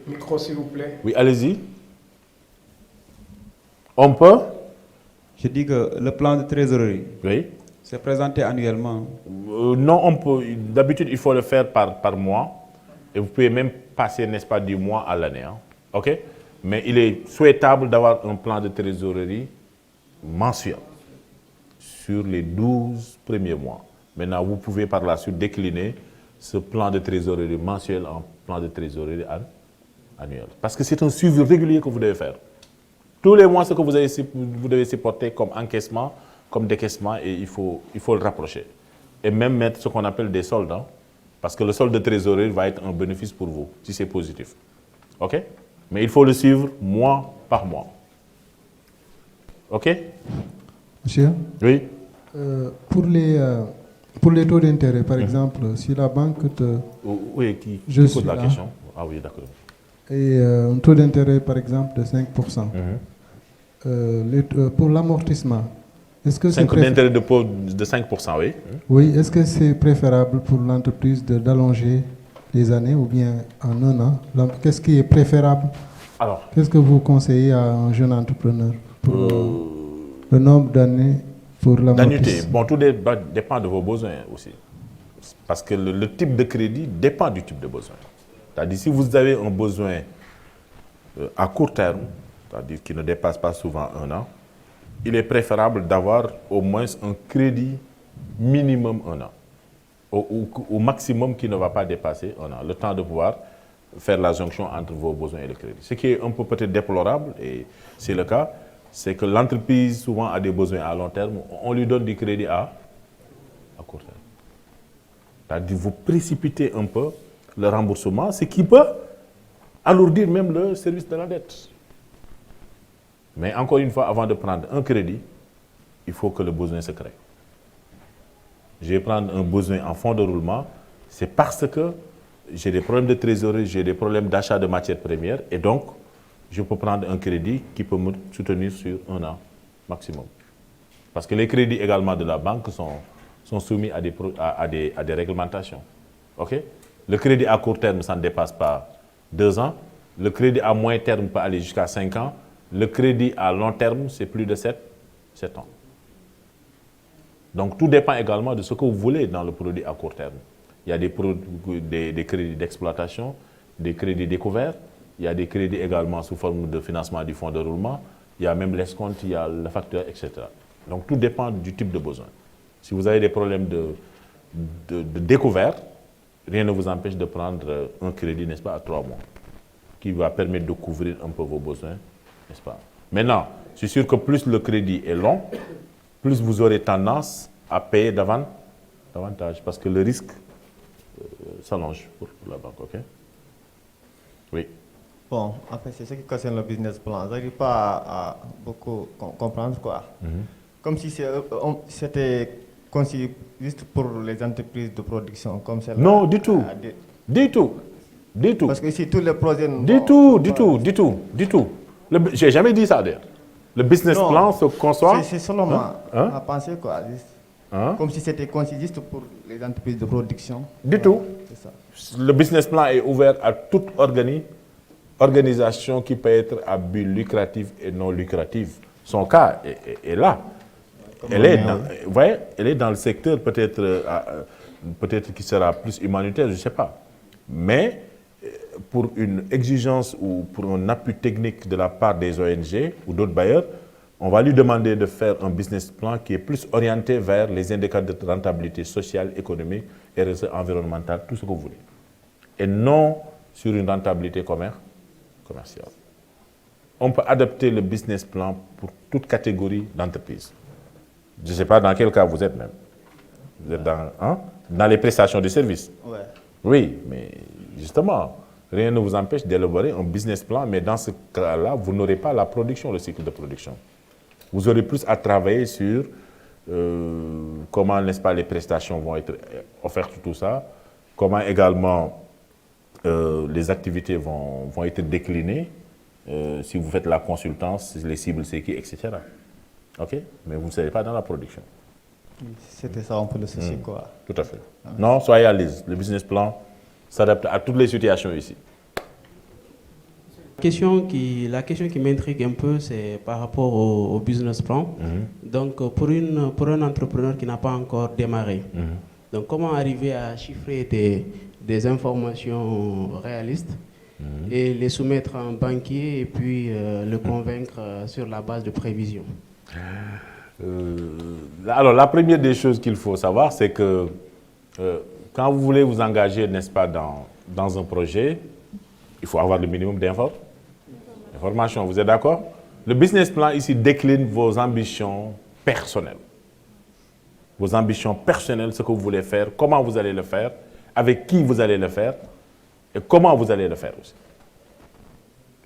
Speaker 2: Micro, s'il vous plaît.
Speaker 1: Oui, allez-y. On peut?
Speaker 12: Je dis que le plan de trésorerie,
Speaker 1: oui,
Speaker 12: c'est présenté annuellement.
Speaker 1: Non, on peut. D'habitude, il faut le faire par mois. Et vous pouvez même passer, n'est-ce pas, du mois à l'année. Hein? OK? Mais il est souhaitable d'avoir un plan de trésorerie mensuel sur les 12 premiers mois. Maintenant, vous pouvez par la suite décliner ce plan de trésorerie mensuel en plan de trésorerie annuel. Parce que c'est un suivi régulier que vous devez faire. Tous les mois, ce que vous devez supporter comme encaissement, comme décaissement, et il faut le rapprocher. Et même mettre ce qu'on appelle des soldes. Hein, parce que le solde de trésorerie va être un bénéfice pour vous, si c'est positif. OK? Mais il faut le suivre mois par mois. OK?
Speaker 13: Monsieur?
Speaker 1: Oui?
Speaker 13: Pour les taux d'intérêt, par exemple, si la banque te...
Speaker 1: Oui, qui
Speaker 13: je
Speaker 1: pose
Speaker 13: suis
Speaker 1: la
Speaker 13: là,
Speaker 1: question? Ah oui, d'accord.
Speaker 13: Et un taux d'intérêt, par exemple, de 5%. Pour l'amortissement, est-ce que c'est...
Speaker 1: Un taux d'intérêt de 5%, oui.
Speaker 13: Oui, est-ce que c'est préférable pour l'entreprise d'allonger les années ou bien en 1 an? Qu'est-ce qui est préférable?
Speaker 1: Alors,
Speaker 13: qu'est-ce que vous conseillez à un jeune entrepreneur pour le nombre d'années pour l'amortissement?
Speaker 1: D'annuité. Bon, tout dépend de vos besoins aussi. Parce que le type de crédit dépend du type de besoin. C'est-à-dire, si vous avez un besoin à court terme, c'est-à-dire qui ne dépasse pas souvent 1 an, il est préférable d'avoir au moins un crédit minimum 1 an. Au maximum qui ne va pas dépasser 1 an. Le temps de pouvoir faire la jonction entre vos besoins et le crédit. Ce qui est un peu peut-être déplorable, et c'est le cas, c'est que l'entreprise souvent a des besoins à long terme. On lui donne du crédit à court terme. C'est-à-dire vous précipitez un peu le remboursement, ce qui peut alourdir même le service de la dette. Mais encore une fois, avant de prendre un crédit, il faut que le besoin se crée. Je vais prendre un besoin en fonds de roulement, c'est parce que j'ai des problèmes de trésorerie, j'ai des problèmes d'achat de matières premières, et donc je peux prendre un crédit qui peut me soutenir sur 1 an maximum. Parce que les crédits également de la banque sont soumis à des réglementations. Okay? Le crédit à court terme, ça ne dépasse pas 2 ans. Le crédit à moyen terme peut aller jusqu'à 5 ans. Le crédit à long terme, c'est plus de 7 ans. Donc tout dépend également de ce que vous voulez dans le produit à court terme. Il y a des crédits d'exploitation, des crédits découverts, il y a des crédits également sous forme de financement du fonds de roulement, il y a même l'escompte, il y a le facteur, etc. Donc tout dépend du type de besoin. Si vous avez des problèmes de découvert, rien ne vous empêche de prendre un crédit, n'est-ce pas, à 3 mois, qui va permettre de couvrir un peu vos besoins, n'est-ce pas? Maintenant, c'est sûr que plus le crédit est long, plus vous aurez tendance à payer davantage, parce que le risque s'allonge pour la banque, ok? Oui.
Speaker 14: Bon, en fait, c'est ce qui concerne le business plan. Je n'arrive pas à beaucoup comprendre, quoi. Comme si c'était conçu juste pour les entreprises de production, comme celle-là.
Speaker 1: Non, du tout. Du tout.
Speaker 14: Parce que ici, tous les projets...
Speaker 1: Du tout. Je n'ai jamais dit ça, d'ailleurs. Le business plan se conçoit...
Speaker 14: C'est seulement à penser, quoi. Comme si c'était conçu juste pour les entreprises de production.
Speaker 1: Du tout.
Speaker 14: C'est ça.
Speaker 1: Le business plan est ouvert à toute organisation qui peut être à but lucratif et non lucratif. Son cas est là. Elle est dans le secteur peut-être qui sera plus humanitaire, je ne sais pas. Mais pour une exigence ou pour un appui technique de la part des ONG ou d'autres bailleurs, on va lui demander de faire un business plan qui est plus orienté vers les indicateurs de rentabilité sociale, économique, RSE, environnementale, tout ce que vous voulez. Et non sur une rentabilité commerciale. On peut adapter le business plan pour toute catégorie d'entreprise. Je ne sais pas dans quel cas vous êtes même. Vous êtes dans les prestations de services.
Speaker 14: Ouais.
Speaker 1: Oui, mais justement, rien ne vous empêche d'élaborer un business plan, mais dans ce cas-là, vous n'aurez pas la production, le cycle de production. Vous aurez plus à travailler sur comment, n'est-ce pas, les prestations vont être offertes, tout ça, comment également les activités vont être déclinées, si vous faites la consultance, les cibles, c'est qui, etc. OK? Mais vous ne serez pas dans la production.
Speaker 14: C'était ça un peu le souci, quoi.
Speaker 1: Tout à fait. Non, soyez à l'aise. Le business plan s'adapte à toutes les situations ici.
Speaker 15: La question qui m'intrigue un peu, c'est par rapport au business plan. Donc, pour un entrepreneur qui n'a pas encore démarré, donc comment arriver à chiffrer des informations réalistes et les soumettre à un banquier et puis le convaincre sur la base de prévisions?
Speaker 1: Alors, la première des choses qu'il faut savoir, c'est que quand vous voulez vous engager, n'est-ce pas, dans un projet, il faut avoir le minimum d'informations. Vous êtes d'accord? Le business plan ici décline vos ambitions personnelles. Vos ambitions personnelles, ce que vous voulez faire, comment vous allez le faire, avec qui vous allez le faire, et comment vous allez le faire aussi.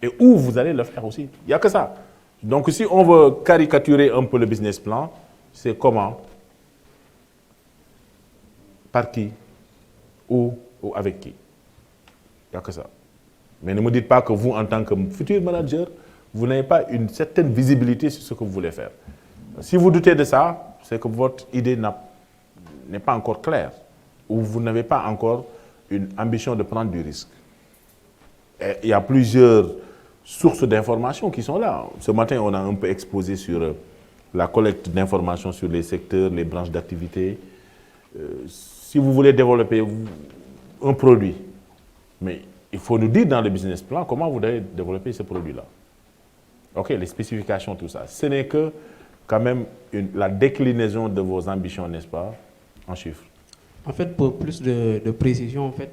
Speaker 1: Et où vous allez le faire aussi. Il n'y a que ça. Donc si on veut caricaturer un peu le business plan, c'est comment, par qui, où ou avec qui. Il n'y a que ça. Mais ne me dites pas que vous, en tant que futur manager, vous n'avez pas une certaine visibilité sur ce que vous voulez faire. Si vous doutez de ça, c'est que votre idée n'est pas encore claire, ou vous n'avez pas encore une ambition de prendre du risque. Et il y a plusieurs sources d'informations qui sont là. Ce matin, on a un peu exposé sur la collecte d'informations sur les secteurs, les branches d'activité. Si vous voulez développer un produit, mais il faut nous dire dans le business plan comment vous allez développer ce produit-là. OK, les spécifications, tout ça. Ce n'est que quand même la déclinaison de vos ambitions, n'est-ce pas, en chiffres.
Speaker 15: En fait, pour plus de précision, en fait,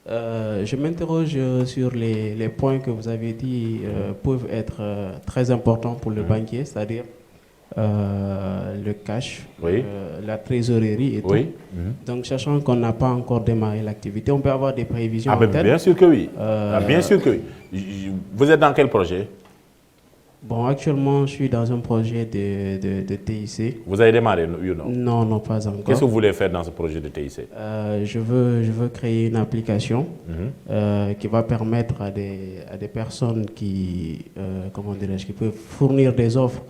Speaker 15: je m'interroge sur les points que vous avez dit peuvent être très importants pour le banquier, c'est-à-dire le cash, la trésorerie et tout. Donc, sachant qu'on n'a pas encore démarré l'activité, on peut avoir des prévisions en tête.
Speaker 1: Bien sûr que oui. Bien sûr que oui. Vous êtes dans quel projet?
Speaker 15: Bon, actuellement, je suis dans un projet de TIC.
Speaker 1: Vous avez démarré, non?
Speaker 15: Non, non, pas encore.
Speaker 1: Qu'est-ce que vous voulez faire dans ce projet de TIC?
Speaker 15: Je veux créer une application qui va permettre à des personnes qui, comment dirais-je, qui peuvent fournir des offres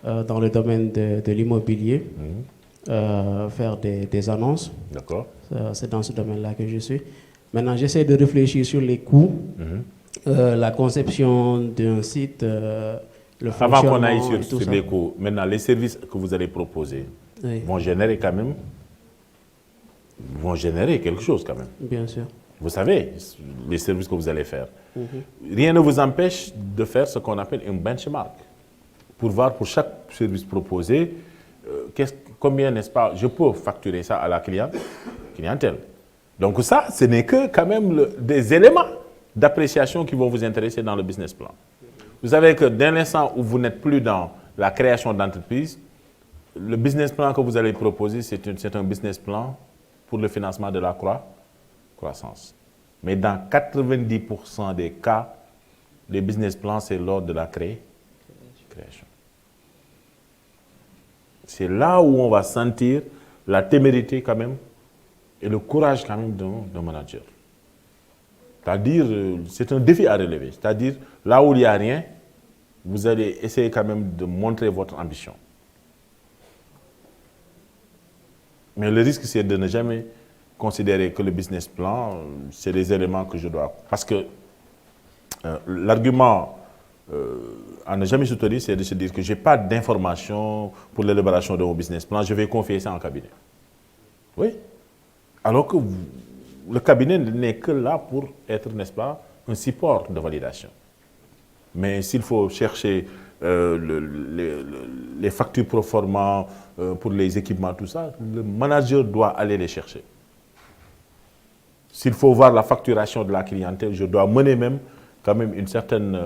Speaker 15: dans le domaine de l'immobilier, faire des annonces.
Speaker 1: D'accord.
Speaker 15: C'est dans ce domaine-là que je suis. Maintenant, j'essaie de réfléchir sur les coûts. La conception d'un site, le fonctionnement.
Speaker 1: Avant qu'on aille sur les coûts, maintenant les services que vous allez proposer vont générer quand même, vont générer quelque chose quand même.
Speaker 15: Bien sûr.
Speaker 1: Vous savez, les services que vous allez faire. Rien ne vous empêche de faire ce qu'on appelle un benchmark pour voir pour chaque service proposé, combien, n'est-ce pas, je peux facturer ça à la clientèle. Donc ça, ce n'est que quand même des éléments d'appréciation qui vont vous intéresser dans le business plan. Vous savez que dès l'instant où vous n'êtes plus dans la création d'entreprise, le business plan que vous allez proposer, c'est un business plan pour le financement de la croissance. Mais dans 90% des cas, les business plans, c'est lors de la création. C'est là où on va sentir la témérité quand même et le courage quand même d'un manager. C'est-à-dire, c'est un défi à relever. C'est-à-dire, là où il n'y a rien, vous allez essayer quand même de montrer votre ambition. Mais le risque, c'est de ne jamais considérer que le business plan, c'est les éléments que je dois... Parce que l'argument à ne jamais se tenir, c'est de se dire que je n'ai pas d'informations pour l'élaboration de mon business plan, je vais confier ça en cabinet. Oui. Alors que le cabinet n'est que là pour être, n'est-ce pas, un support de validation. Mais s'il faut chercher les factures pro forma pour les équipements, tout ça, le manager doit aller les chercher. S'il faut voir la facturation de la clientèle, je dois mener même quand même une certaine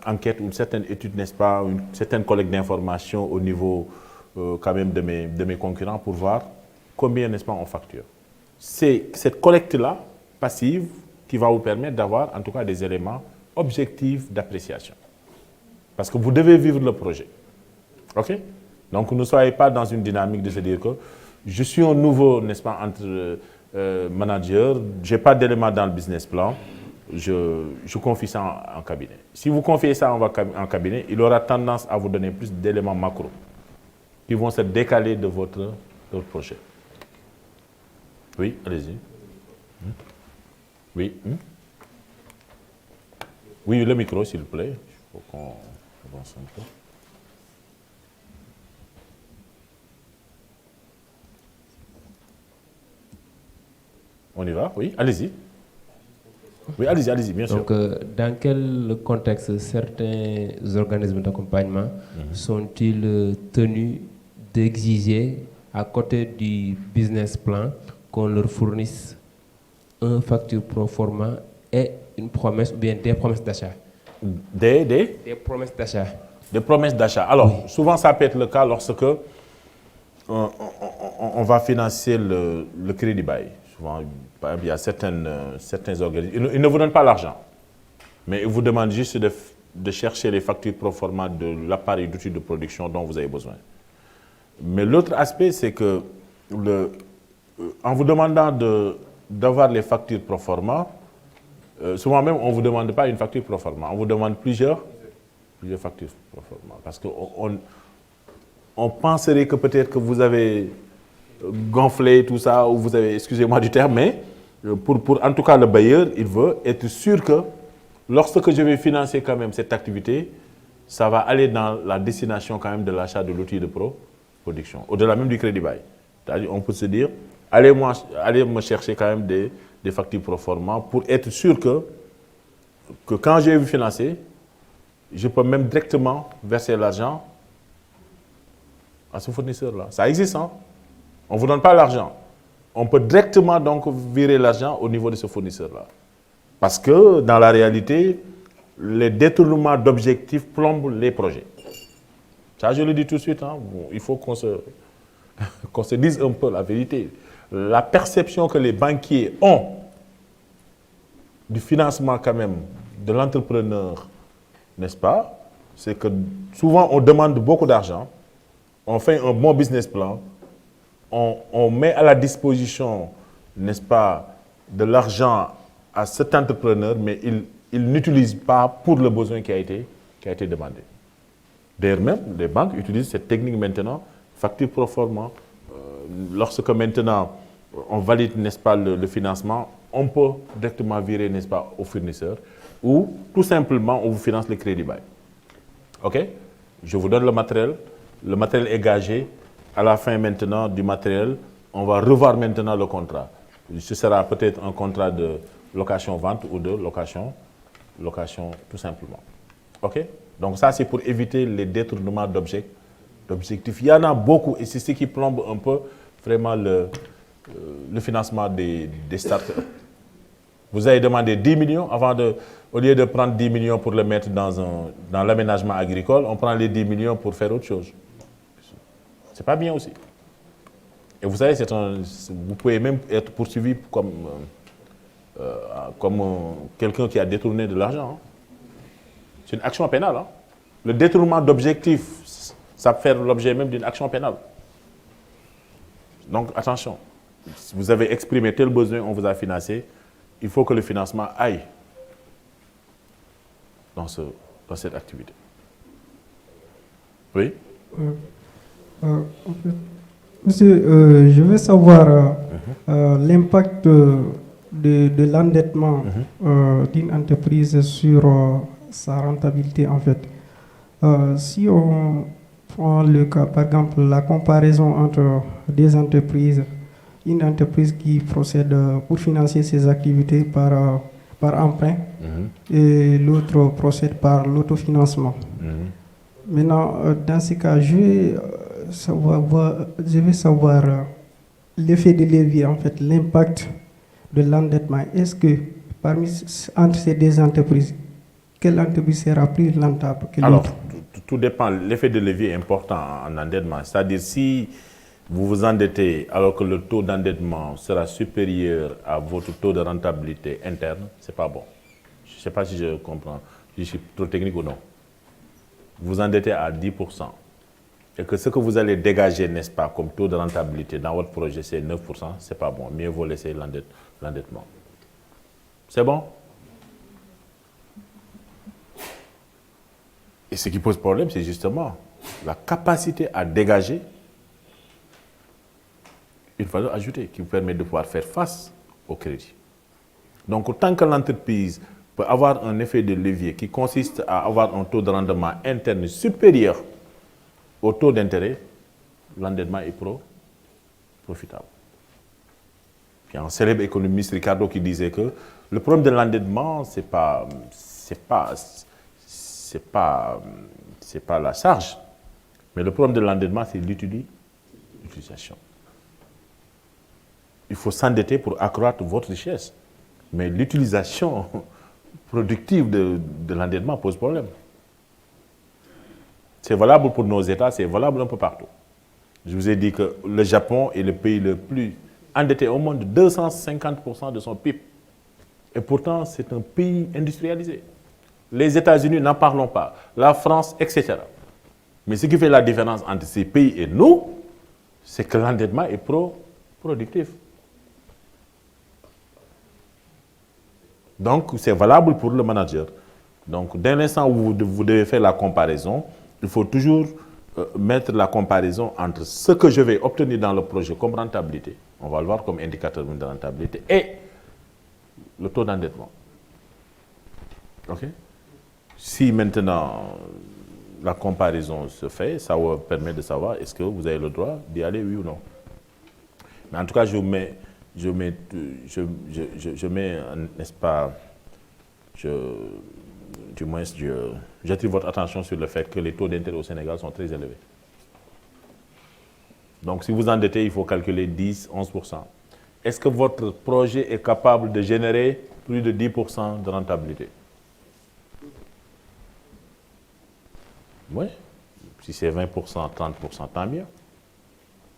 Speaker 1: enquête ou une certaine étude, n'est-ce pas, une certaine collecte d'informations au niveau quand même de mes concurrents pour voir combien, n'est-ce pas, on facture. C'est cette collecte-là, passive, qui va vous permettre d'avoir en tout cas des éléments objectifs d'appréciation. Parce que vous devez vivre le projet. OK? Donc ne soyez pas dans une dynamique de se dire que je suis un nouveau, n'est-ce pas, manager, je n'ai pas d'éléments dans le business plan, je confie ça en cabinet. Si vous confiez ça en cabinet, il aura tendance à vous donner plus d'éléments macro qui vont se décaler de votre projet. Oui, allez-y. Oui. Oui, le micro, s'il vous plaît. Il faut qu'on avance un peu. On y va? Oui, allez-y. Oui, allez-y, bien sûr.
Speaker 16: Donc, dans quel contexte certains organismes d'accompagnement sont-ils tenus d'exiger, à côté du business plan, qu'on leur fournisse une facture pro forma et une promesse ou bien des promesses d'achat?
Speaker 1: Des
Speaker 16: promesses d'achat.
Speaker 1: Des promesses d'achat. Alors, souvent, ça peut être le cas lorsque on va financer le crédit bail. Souvent, il y a certains organismes. Ils ne vous donnent pas l'argent, mais ils vous demandent juste de chercher les factures pro forma de l'appareil d'outils de production dont vous avez besoin. Mais l'autre aspect, c'est que en vous demandant d'avoir les factures pro forma, souvent même, on ne vous demande pas une facture pro forma, on vous demande plusieurs factures pro forma. Parce qu'on penserait que peut-être que vous avez gonflé tout ça, ou vous avez, excusez-moi du terme, mais pour en tout cas le bailleur, il veut être sûr que lorsque je vais financer quand même cette activité, ça va aller dans la destination quand même de l'achat de l'outil de production, au-delà même du crédit bail. C'est-à-dire, on peut se dire, allez me chercher quand même des factures pro forma pour être sûr que quand j'ai vu financer, je peux même directement verser l'argent à ce fournisseur-là. Ça existe, hein? On ne vous donne pas l'argent. On peut directement donc virer l'argent au niveau de ce fournisseur-là. Parce que dans la réalité, les détournements d'objectifs plombent les projets. Ça, je le dis tout de suite, hein? Bon, il faut qu'on se dise un peu la vérité. La perception que les banquiers ont du financement quand même de l'entrepreneur, n'est-ce pas, c'est que souvent on demande beaucoup d'argent, on fait un bon business plan, on met à la disposition, n'est-ce pas, de l'argent à cet entrepreneur, mais il n'utilise pas pour le besoin qui a été demandé. D'ailleurs même, les banques utilisent cette technique maintenant, facture pro forma. Lorsque maintenant on valide, n'est-ce pas, le financement, on peut directement virer, n'est-ce pas, au fournisseur, ou tout simplement on vous finance le crédit bail. Ok? Je vous donne le matériel est gagé. À la fin maintenant du matériel, on va revoir maintenant le contrat. Ce sera peut-être un contrat de location-vente ou de location tout simplement. Ok? Donc ça, c'est pour éviter les détournements d'objectifs. Il y en a beaucoup et c'est ce qui plombe un peu vraiment le financement des startups. Vous avez demandé 10 millions au lieu de prendre 10 millions pour le mettre dans l'aménagement agricole, on prend les 10 millions pour faire autre chose. C'est pas bien aussi. Et vous savez, vous pouvez même être poursuivi comme quelqu'un qui a détourné de l'argent. Hein. C'est une action pénale. Hein. Le détournement d'objectifs, ça peut faire l'objet même d'une action pénale. Donc attention, si vous avez exprimé tel besoin, on vous a financé, il faut que le financement aille dans cette activité. Oui?
Speaker 3: Monsieur, je veux savoir l'impact de l'endettement d'une entreprise sur sa rentabilité en fait. Si on prend le cas, par exemple, la comparaison entre des entreprises, une entreprise qui procède pour financer ses activités par emprunt et l'autre procède par l'autofinancement. Maintenant, dans ce cas, je vais savoir l'effet de levier, en fait, l'impact de l'endettement. Est-ce que entre ces deux entreprises, quelle entreprise sera plus rentable que l'autre?
Speaker 1: Tout dépend. L'effet de levier est important en endettement. C'est-à-dire si vous vous endettez alors que le taux d'endettement sera supérieur à votre taux de rentabilité interne, ce n'est pas bon. Je ne sais pas si je comprends, si je suis trop technique ou non. Vous endettez à 10%. Et que ce que vous allez dégager, n'est-ce pas, comme taux de rentabilité dans votre projet, c'est 9%, ce n'est pas bon. Mieux vaut laisser l'endettement. C'est bon? Et ce qui pose problème, c'est justement la capacité à dégager une valeur ajoutée qui vous permet de pouvoir faire face au crédit. Donc, tant que l'entreprise peut avoir un effet de levier qui consiste à avoir un taux de rendement interne supérieur au taux d'intérêt, l'endettement est profitable. Il y a un célèbre économiste, Ricardo, qui disait que le problème de l'endettement, c'est pas la charge, mais le problème de l'endettement, c'est l'utilisation. Il faut s'endetter pour accroître votre richesse, mais l'utilisation productive de l'endettement pose problème. C'est valable pour nos États, c'est valable un peu partout. Je vous ai dit que le Japon est le pays le plus endetté au monde, 250% de son PIB. Et pourtant, c'est un pays industrialisé. Les États-Unis, n'en parlons pas. La France, etc. Mais ce qui fait la différence entre ces pays et nous, c'est que l'endettement est productif. Donc, c'est valable pour le manager. Donc, dès l'instant où vous devez faire la comparaison, il faut toujours mettre la comparaison entre ce que je vais obtenir dans le projet comme rentabilité, on va le voir comme indicateur de rentabilité, et le taux d'endettement. OK? Si maintenant la comparaison se fait, ça vous permet de savoir est-ce que vous avez le droit d'y aller, oui ou non. Mais en tout cas, n'est-ce pas, j'attire votre attention sur le fait que les taux d'intérêt au Sénégal sont très élevés. Donc, si vous endettez, il faut calculer 10, 11%. Est-ce que votre projet est capable de générer plus de 10% de rentabilité? Oui. Si c'est 20%, 30%, tant mieux.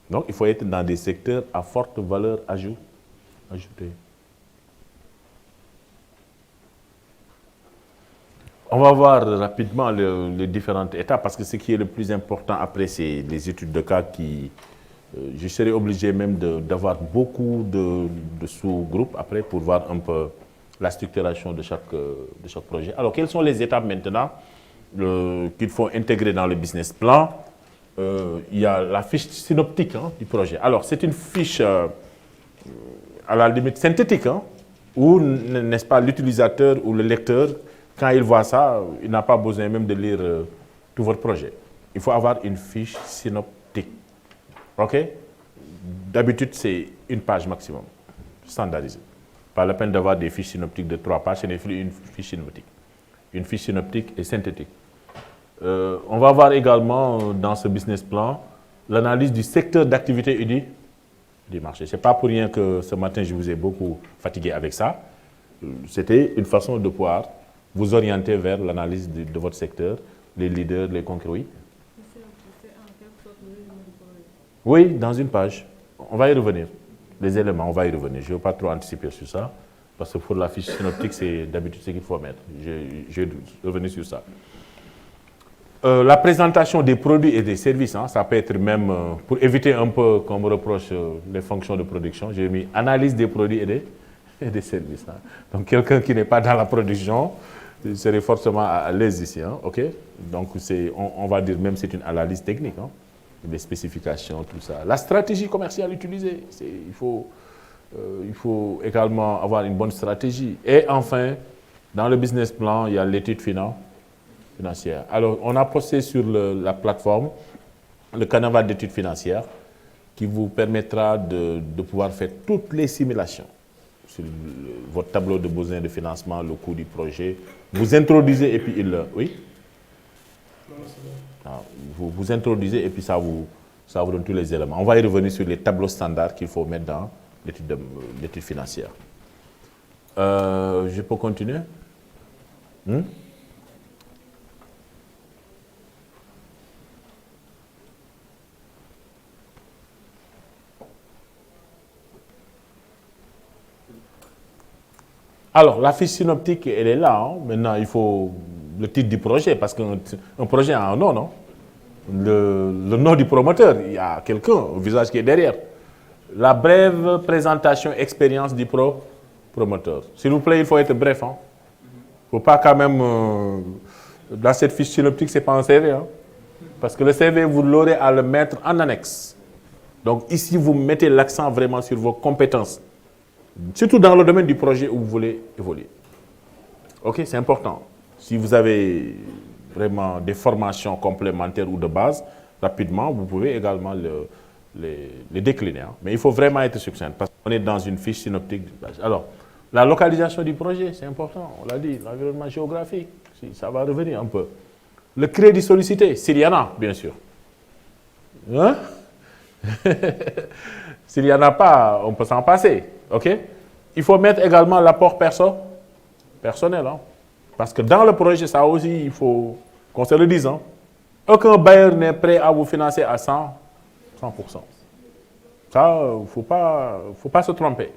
Speaker 1: Donc, il faut être dans des secteurs à forte valeur ajoutée. On va voir rapidement les différentes étapes, parce que ce qui est le plus important après, c'est les études de cas qui... je serai obligé même d'avoir beaucoup de sous-groupes après pour voir un peu la structuration de chaque projet. Alors, quelles sont les étapes maintenant qu'il faut intégrer dans le business plan? Il y a la fiche synoptique du projet. Alors, c'est une fiche à la limite synthétique, où, n'est-ce pas, l'utilisateur ou le lecteur, quand il voit ça, il n'a pas besoin même de lire tout votre projet. Il faut avoir une fiche synoptique. OK? D'habitude, c'est une page maximum, standardisée. Pas la peine d'avoir des fiches synoptiques de 3 pages, ce n'est plus une fiche synoptique. Une fiche synoptique est synthétique. On va voir également dans ce business plan l'analyse du secteur d'activité et du marché. Ce n'est pas pour rien que ce matin, je vous ai beaucoup fatigué avec ça. C'était une façon de pouvoir vous orienter vers l'analyse de votre secteur, les leaders, les concurrents. Oui, dans une page. On va y revenir. Les éléments, on va y revenir. Je ne veux pas trop anticiper sur ça, parce que pour la fiche synoptique, c'est d'habitude ce qu'il faut mettre. Je vais revenir sur ça. La présentation des produits et des services, ça peut être même, pour éviter un peu qu'on me reproche les fonctions de production, j'ai mis analyse des produits et des services. Donc quelqu'un qui n'est pas dans la production serait forcément à l'aise ici. OK? Donc on va dire même c'est une analyse technique. Des spécifications, tout ça. La stratégie commerciale utilisée, il faut également avoir une bonne stratégie. Et enfin, dans le business plan, il y a l'étude financière. Alors, on a posté sur la plateforme le canevas d'études financières qui vous permettra de pouvoir faire toutes les simulations sur votre tableau de besoin de financement, le coût du projet. Vous introduisez et puis oui? Vous introduisez et puis ça vous donne tous les éléments. On va y revenir sur les tableaux standards qu'il faut mettre dans l'étude financière. Je peux continuer? Alors, la fiche synoptique, elle est là. Maintenant, il faut le titre du projet, parce qu'un projet a un nom, non? Le nom du promoteur, il y a quelqu'un, au visage qui est derrière. La brève présentation, expérience du promoteur. S'il vous plaît, il faut être bref. Il ne faut pas quand même... dans cette fiche synoptique, ce n'est pas un CV. Parce que le CV, vous l'aurez à le mettre en annexe. Donc ici, vous mettez l'accent vraiment sur vos compétences. Surtout dans le domaine du projet où vous voulez évoluer. OK, c'est important. Si vous avez vraiment des formations complémentaires ou de base, rapidement, vous pouvez également les décliner. Mais il faut vraiment être succinct parce qu'on est dans une fiche synoptique. Alors, la localisation du projet, c'est important. On l'a dit, l'environnement géographique, ça va revenir un peu. Le crédit sollicité, s'il y en a, bien sûr. S'il n'y en a pas, on peut s'en passer. OK? Il faut mettre également l'apport personnel. Parce que dans le projet, ça aussi, il faut qu'on se le dise. Aucun bailleur n'est prêt à vous financer à 100%. Ça, il ne faut pas se tromper.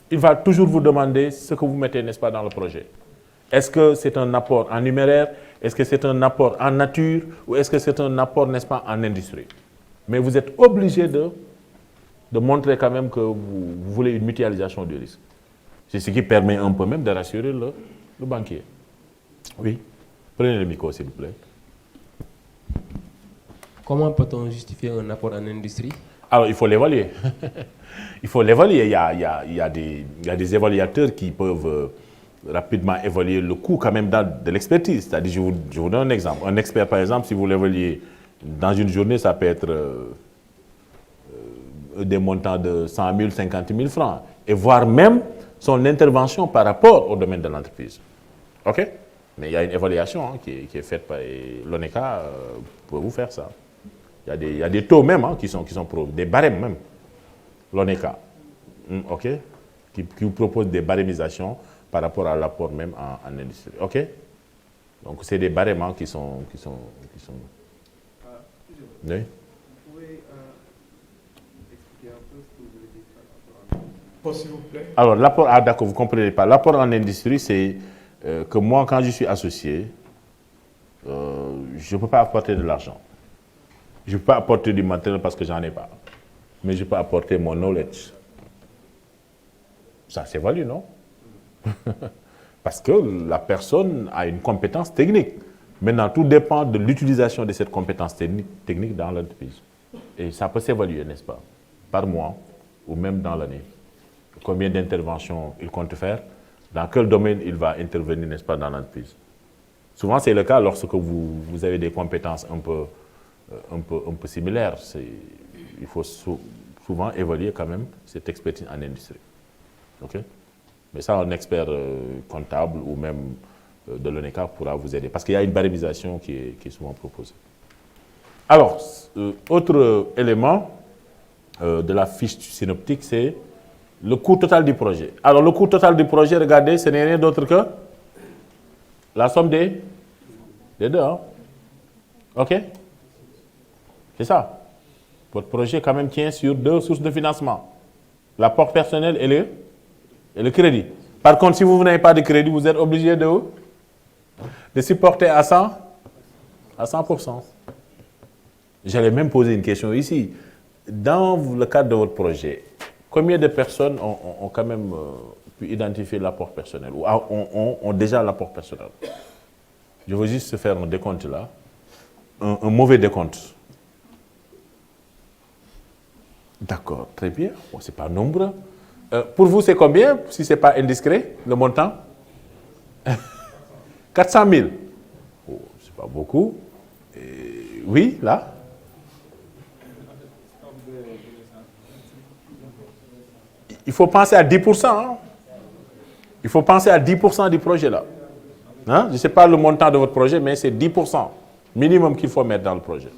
Speaker 1: Il va toujours vous demander ce que vous mettez, n'est-ce pas, dans le projet. Est-ce que c'est un apport en numéraire? Est-ce que c'est un apport en nature? Ou est-ce que c'est un apport, n'est-ce pas, en industrie? Mais vous êtes obligé de montrer quand même que vous voulez une mutualisation du risque. C'est ce qui permet un peu même de rassurer le banquier. Oui, prenez le micro s'il vous plaît.
Speaker 16: Comment peut-on justifier un apport en industrie?
Speaker 1: Alors, il faut l'évaluer. Il faut l'évaluer. Il y a des évaluateurs qui peuvent rapidement évaluer le coût quand même de l'expertise. C'est-à-dire, je vous donne un exemple. Un expert, par exemple, si vous l'évaluez dans une journée, ça peut être des montants de 100 000, 50 000 francs. Et voire même son intervention par rapport au domaine de l'entreprise. OK? Mais il y a une évaluation qui est faite par l'ONECA pour vous faire ça. Il y a des taux même qui sont des barèmes même. L'ONECA. OK? Qui vous propose des barémisations par rapport à l'apport même en industrie. OK? Donc c'est des barèmes qui sont... Oui?
Speaker 2: S'il vous plaît.
Speaker 1: Alors, l'apport, d'accord, vous ne comprenez pas. L'apport en industrie, c'est que moi, quand je suis associé, je ne peux pas apporter de l'argent. Je ne peux pas apporter du matériel parce que j'en ai pas. Mais je peux apporter mon knowledge. Ça s'évalue, non? Parce que la personne a une compétence technique. Maintenant, tout dépend de l'utilisation de cette compétence technique dans l'entreprise. Et ça peut s'évaluer, n'est-ce pas? Par mois ou même dans l'année. Combien d'interventions il compte faire? Dans quel domaine il va intervenir, n'est-ce pas, dans l'entreprise? Souvent, c'est le cas lorsque vous avez des compétences un peu similaires. Il faut souvent évaluer quand même cette expertise en industrie. Okay? Mais ça, un expert comptable ou même de l'ONECA pourra vous aider. Parce qu'il y a une barémisation qui est souvent proposée. Alors, autre élément de la fiche synoptique, c'est le coût total du projet. Alors, le coût total du projet, regardez, ce n'est rien d'autre que la somme des deux. Hein? OK? C'est ça. Votre projet, quand même, tient sur deux sources de financement. L'apport personnel et le crédit. Par contre, si vous n'avez pas de crédit, vous êtes obligé de supporter à 100%. J'allais même poser une question ici. Dans le cadre de votre projet, combien de personnes ont quand même pu identifier l'apport personnel ou ont déjà l'apport personnel? Je veux juste faire un décompte là. Un mauvais décompte. D'accord, très bien. Bon, ce n'est pas nombreux. Pour vous, c'est combien, si ce n'est pas indiscret, le montant? 400 000. Oh, ce n'est pas beaucoup. Oui, là? Il faut penser à 10%. Hein? Il faut penser à 10% du projet là. Hein? Je ne sais pas le montant de votre projet, mais c'est 10% minimum qu'il faut mettre dans le projet.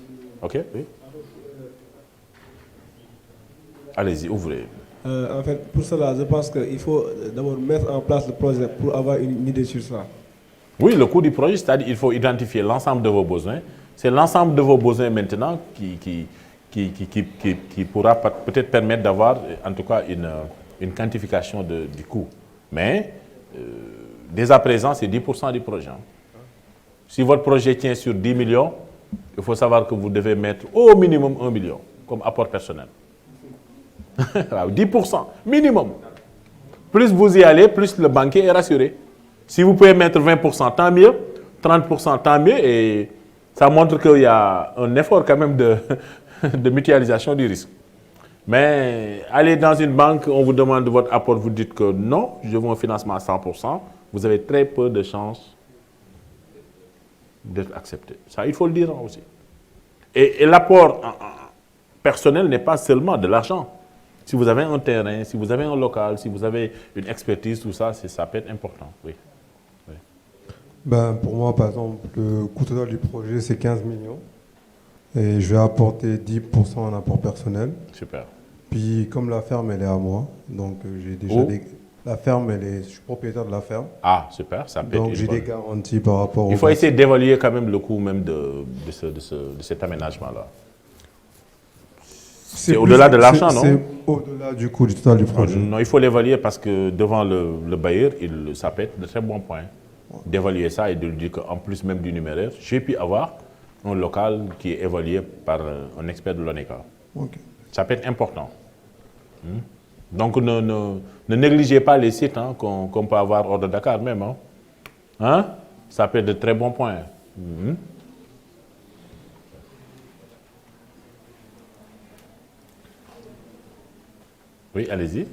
Speaker 1: OK? Oui. Allez-y, ouvrez.
Speaker 8: En fait, pour cela, je pense qu'il faut d'abord mettre en place le projet pour avoir une idée sur ça.
Speaker 1: Oui, le coût du projet, c'est-à-dire qu'il faut identifier l'ensemble de vos besoins. C'est l'ensemble de vos besoins maintenant qui pourra peut-être permettre d'avoir, en tout cas, une quantification du coût. Mais, dès à présent, c'est 10% du projet. Si votre projet tient sur 10 millions, il faut savoir que vous devez mettre au minimum 1 million comme apport personnel. 10%, minimum. Plus vous y allez, plus le banquier est rassuré. Si vous pouvez mettre 20%, tant mieux. 30%, tant mieux. Et ça montre qu'il y a un effort quand même de mutualisation du risque. Mais aller dans une banque, on vous demande votre apport, vous dites que non, je veux un financement à 100%. Vous avez très peu de chances d'être accepté. Ça, il faut le dire aussi. Et l'apport personnel n'est pas seulement de l'argent. Si vous avez un terrain, si vous avez un local, si vous avez une expertise, tout ça, ça peut être important. Oui. Oui.
Speaker 17: Ben, pour moi, par exemple, le coût total du projet, c'est 15 millions. Et je vais apporter 10% en apport personnel.
Speaker 1: Super.
Speaker 17: Puis, comme la ferme, elle est à moi, donc j'ai déjà la ferme, je suis propriétaire de la ferme.
Speaker 1: Ah, super. Ça peut
Speaker 17: donc, j'ai des garanties par rapport
Speaker 1: Il faut essayer d'évaluer quand même le coût même de cet aménagement-là. C'est au-delà de l'argent, non?
Speaker 17: C'est au-delà du coût du total du projet.
Speaker 1: Non, il faut l'évaluer parce que devant le bailleur, ça peut être de très bons points. D'évaluer ça et de lui dire qu'en plus même du numéraire, j'ai pu avoir un local qui est évalué par un expert de l'ONECA.
Speaker 17: Okay.
Speaker 1: Ça peut être important. Donc ne négligez pas les sites qu'on peut avoir hors de Dakar même. Hein? Ça peut être de très bons points. Oui, allez-y.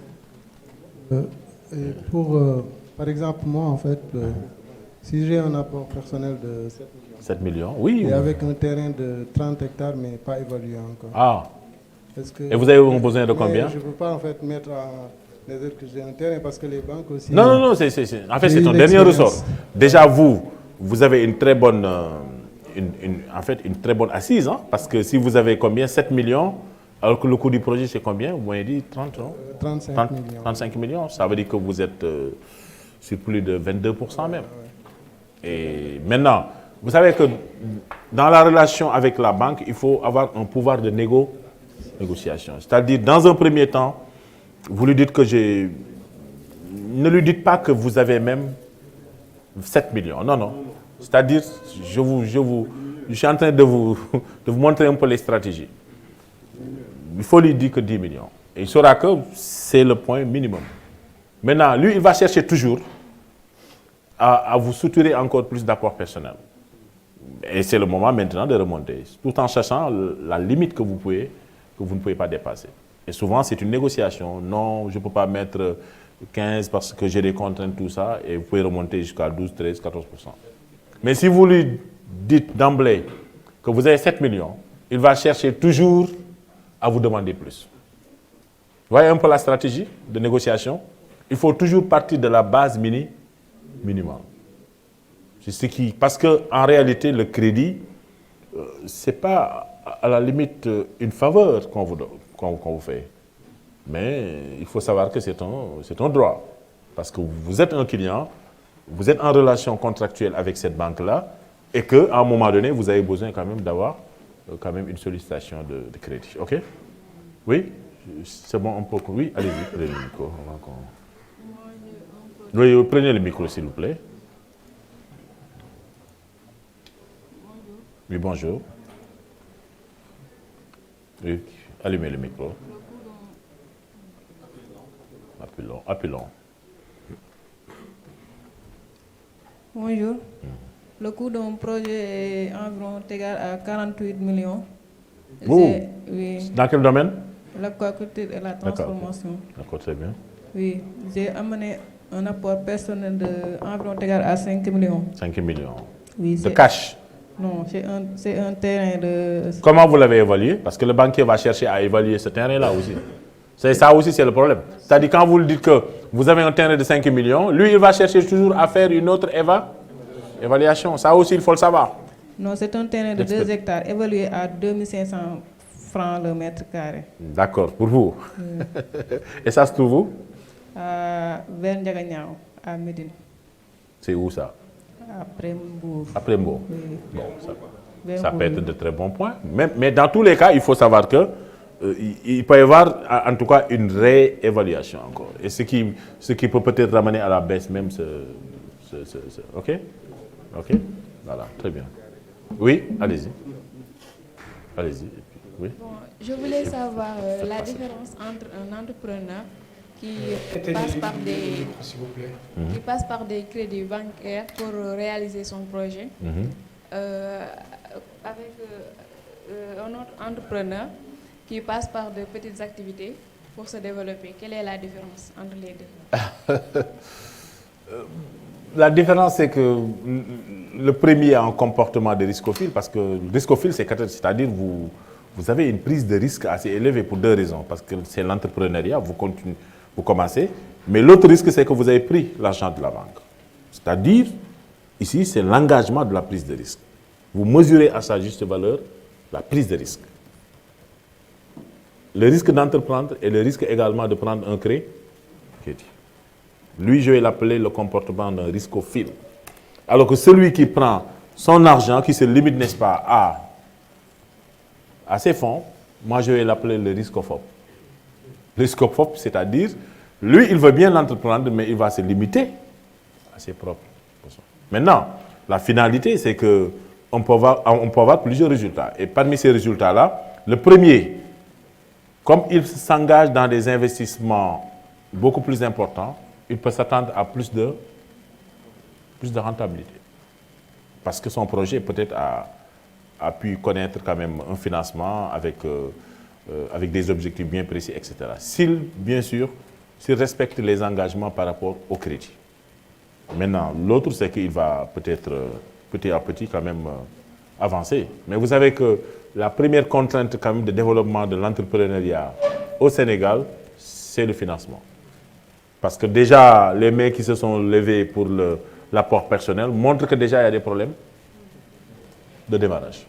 Speaker 13: Par exemple, moi, en fait, si j'ai un apport personnel de
Speaker 1: 7 millions, oui.
Speaker 13: Et avec un terrain de 30 hectares, mais pas évalué encore.
Speaker 1: Ah. Et vous avez besoin de combien?
Speaker 13: Je ne peux pas, en fait, mettre en exergue que j'ai un terrain parce que les banques aussi...
Speaker 1: Non, en fait, c'est un dernier ressort. Déjà, vous avez une très bonne, une très bonne assise, parce que si vous avez combien? 7 millions. Alors que le coût du projet, c'est combien? Vous m'avez dit 35 millions. Ça veut dire que vous êtes sur plus de 22% même. Et maintenant, vous savez que dans la relation avec la banque, il faut avoir un pouvoir de négociation. C'est-à-dire, dans un premier temps, vous lui dites que ne lui dites pas que vous avez même 7 millions. Non, non. C'est-à-dire, je suis en train de vous montrer un peu les stratégies. Il faut lui dire que 10 millions. Et il saura que c'est le point minimum. Maintenant, lui, il va chercher toujours à vous soutirer encore plus d'apports personnels. Et c'est le moment maintenant de remonter, tout en sachant la limite que vous ne pouvez pas dépasser. Et souvent, c'est une négociation. Non, je ne peux pas mettre 15 parce que j'ai des contraintes, tout ça, et vous pouvez remonter jusqu'à 12, 13, 14%. Mais si vous lui dites d'emblée que vous avez 7 millions, il va chercher toujours à vous demander plus. Vous voyez un peu la stratégie de négociation? Il faut toujours partir de la base minimale. C'est ce qui, parce qu'en réalité, le crédit, ce n'est pas à la limite une faveur qu'on vous fait. Mais il faut savoir que c'est un droit. Parce que vous êtes un client, vous êtes en relation contractuelle avec cette banque-là, et qu'à un moment donné, vous avez besoin quand même d'avoir une sollicitation de crédit. OK? Oui? C'est bon, un peu. Oui, allez-y, prenez le micro. Oui, prenez le micro, s'il vous plaît. Oui, bonjour. Oui, allumez le micro. Appelons.
Speaker 18: Bonjour. Le coût d'un projet est environ égal à 48 millions.
Speaker 1: Oui. Dans quel domaine?
Speaker 18: L'aquaculture et la transformation.
Speaker 1: D'accord, très bien.
Speaker 18: Oui, j'ai amené un apport personnel d'environ égal à 5 millions.
Speaker 1: 5 millions.
Speaker 18: Oui,
Speaker 1: de cash?
Speaker 18: Non, c'est un terrain de...
Speaker 1: Comment vous l'avez évalué? Parce que le banquier va chercher à évaluer ce terrain-là aussi. Ça aussi, c'est le problème. C'est-à-dire, quand vous lui dites que vous avez un terrain de 5 millions, lui, il va chercher toujours à faire une autre évaluation. Ça aussi, il faut le savoir.
Speaker 18: Non, c'est un terrain de 2 hectares évalué à 2500 francs le mètre carré.
Speaker 1: D'accord, pour vous. Et ça se trouve où?
Speaker 18: Vers Ndiaganiao, à Médine.
Speaker 1: C'est où ça?
Speaker 18: Après Mbour.
Speaker 1: Après Mbour.
Speaker 18: Oui.
Speaker 1: Bon, ça peut être de très bons points. Mais dans tous les cas, il faut savoir que il peut y avoir en tout cas une réévaluation encore. Et ce qui peut peut-être ramener à la baisse même OK? OK? Voilà, très bien. Oui, allez-y. Allez-y. Oui.
Speaker 19: Bon, je voulais savoir la différence entre un entrepreneur qui passe par des crédits bancaires pour réaliser son projet avec un autre entrepreneur qui passe par de petites activités pour se développer. Quelle est la différence entre les deux?
Speaker 1: La différence, c'est que le premier a un comportement de riscophile, parce que riscophile, c'est-à-dire vous avez une prise de risque assez élevée pour 2 raisons. Parce que c'est l'entrepreneuriat, vous commencez, mais l'autre risque, c'est que vous avez pris l'argent de la banque. C'est-à-dire, ici, c'est l'engagement de la prise de risque. Vous mesurez à sa juste valeur la prise de risque. Le risque d'entreprendre et le risque également de prendre un crédit. Lui, je vais l'appeler le comportement d'un riscophile. Alors que celui qui prend son argent, qui se limite, n'est-ce pas, à ses fonds, moi, je vais l'appeler le riscophobe. Le riscophobe, c'est-à-dire, lui, il veut bien l'entreprendre, mais il va se limiter à ses propres besoins. Maintenant, la finalité, c'est qu'on peut avoir plusieurs résultats. Et parmi ces résultats-là, le premier, comme il s'engage dans des investissements beaucoup plus importants, il peut s'attendre à plus de rentabilité. Parce que son projet peut-être a pu connaître quand même un financement avec des objectifs bien précis, etc. Bien sûr, s'il respecte les engagements par rapport au crédit. Maintenant, l'autre, c'est qu'il va peut-être petit à petit quand même avancer. Mais vous savez que la première contrainte quand même de développement de l'entrepreneuriat au Sénégal, c'est le financement. Parce que déjà, les mains qui se sont levées pour l'apport personnel montrent que déjà il y a des problèmes de démarrage.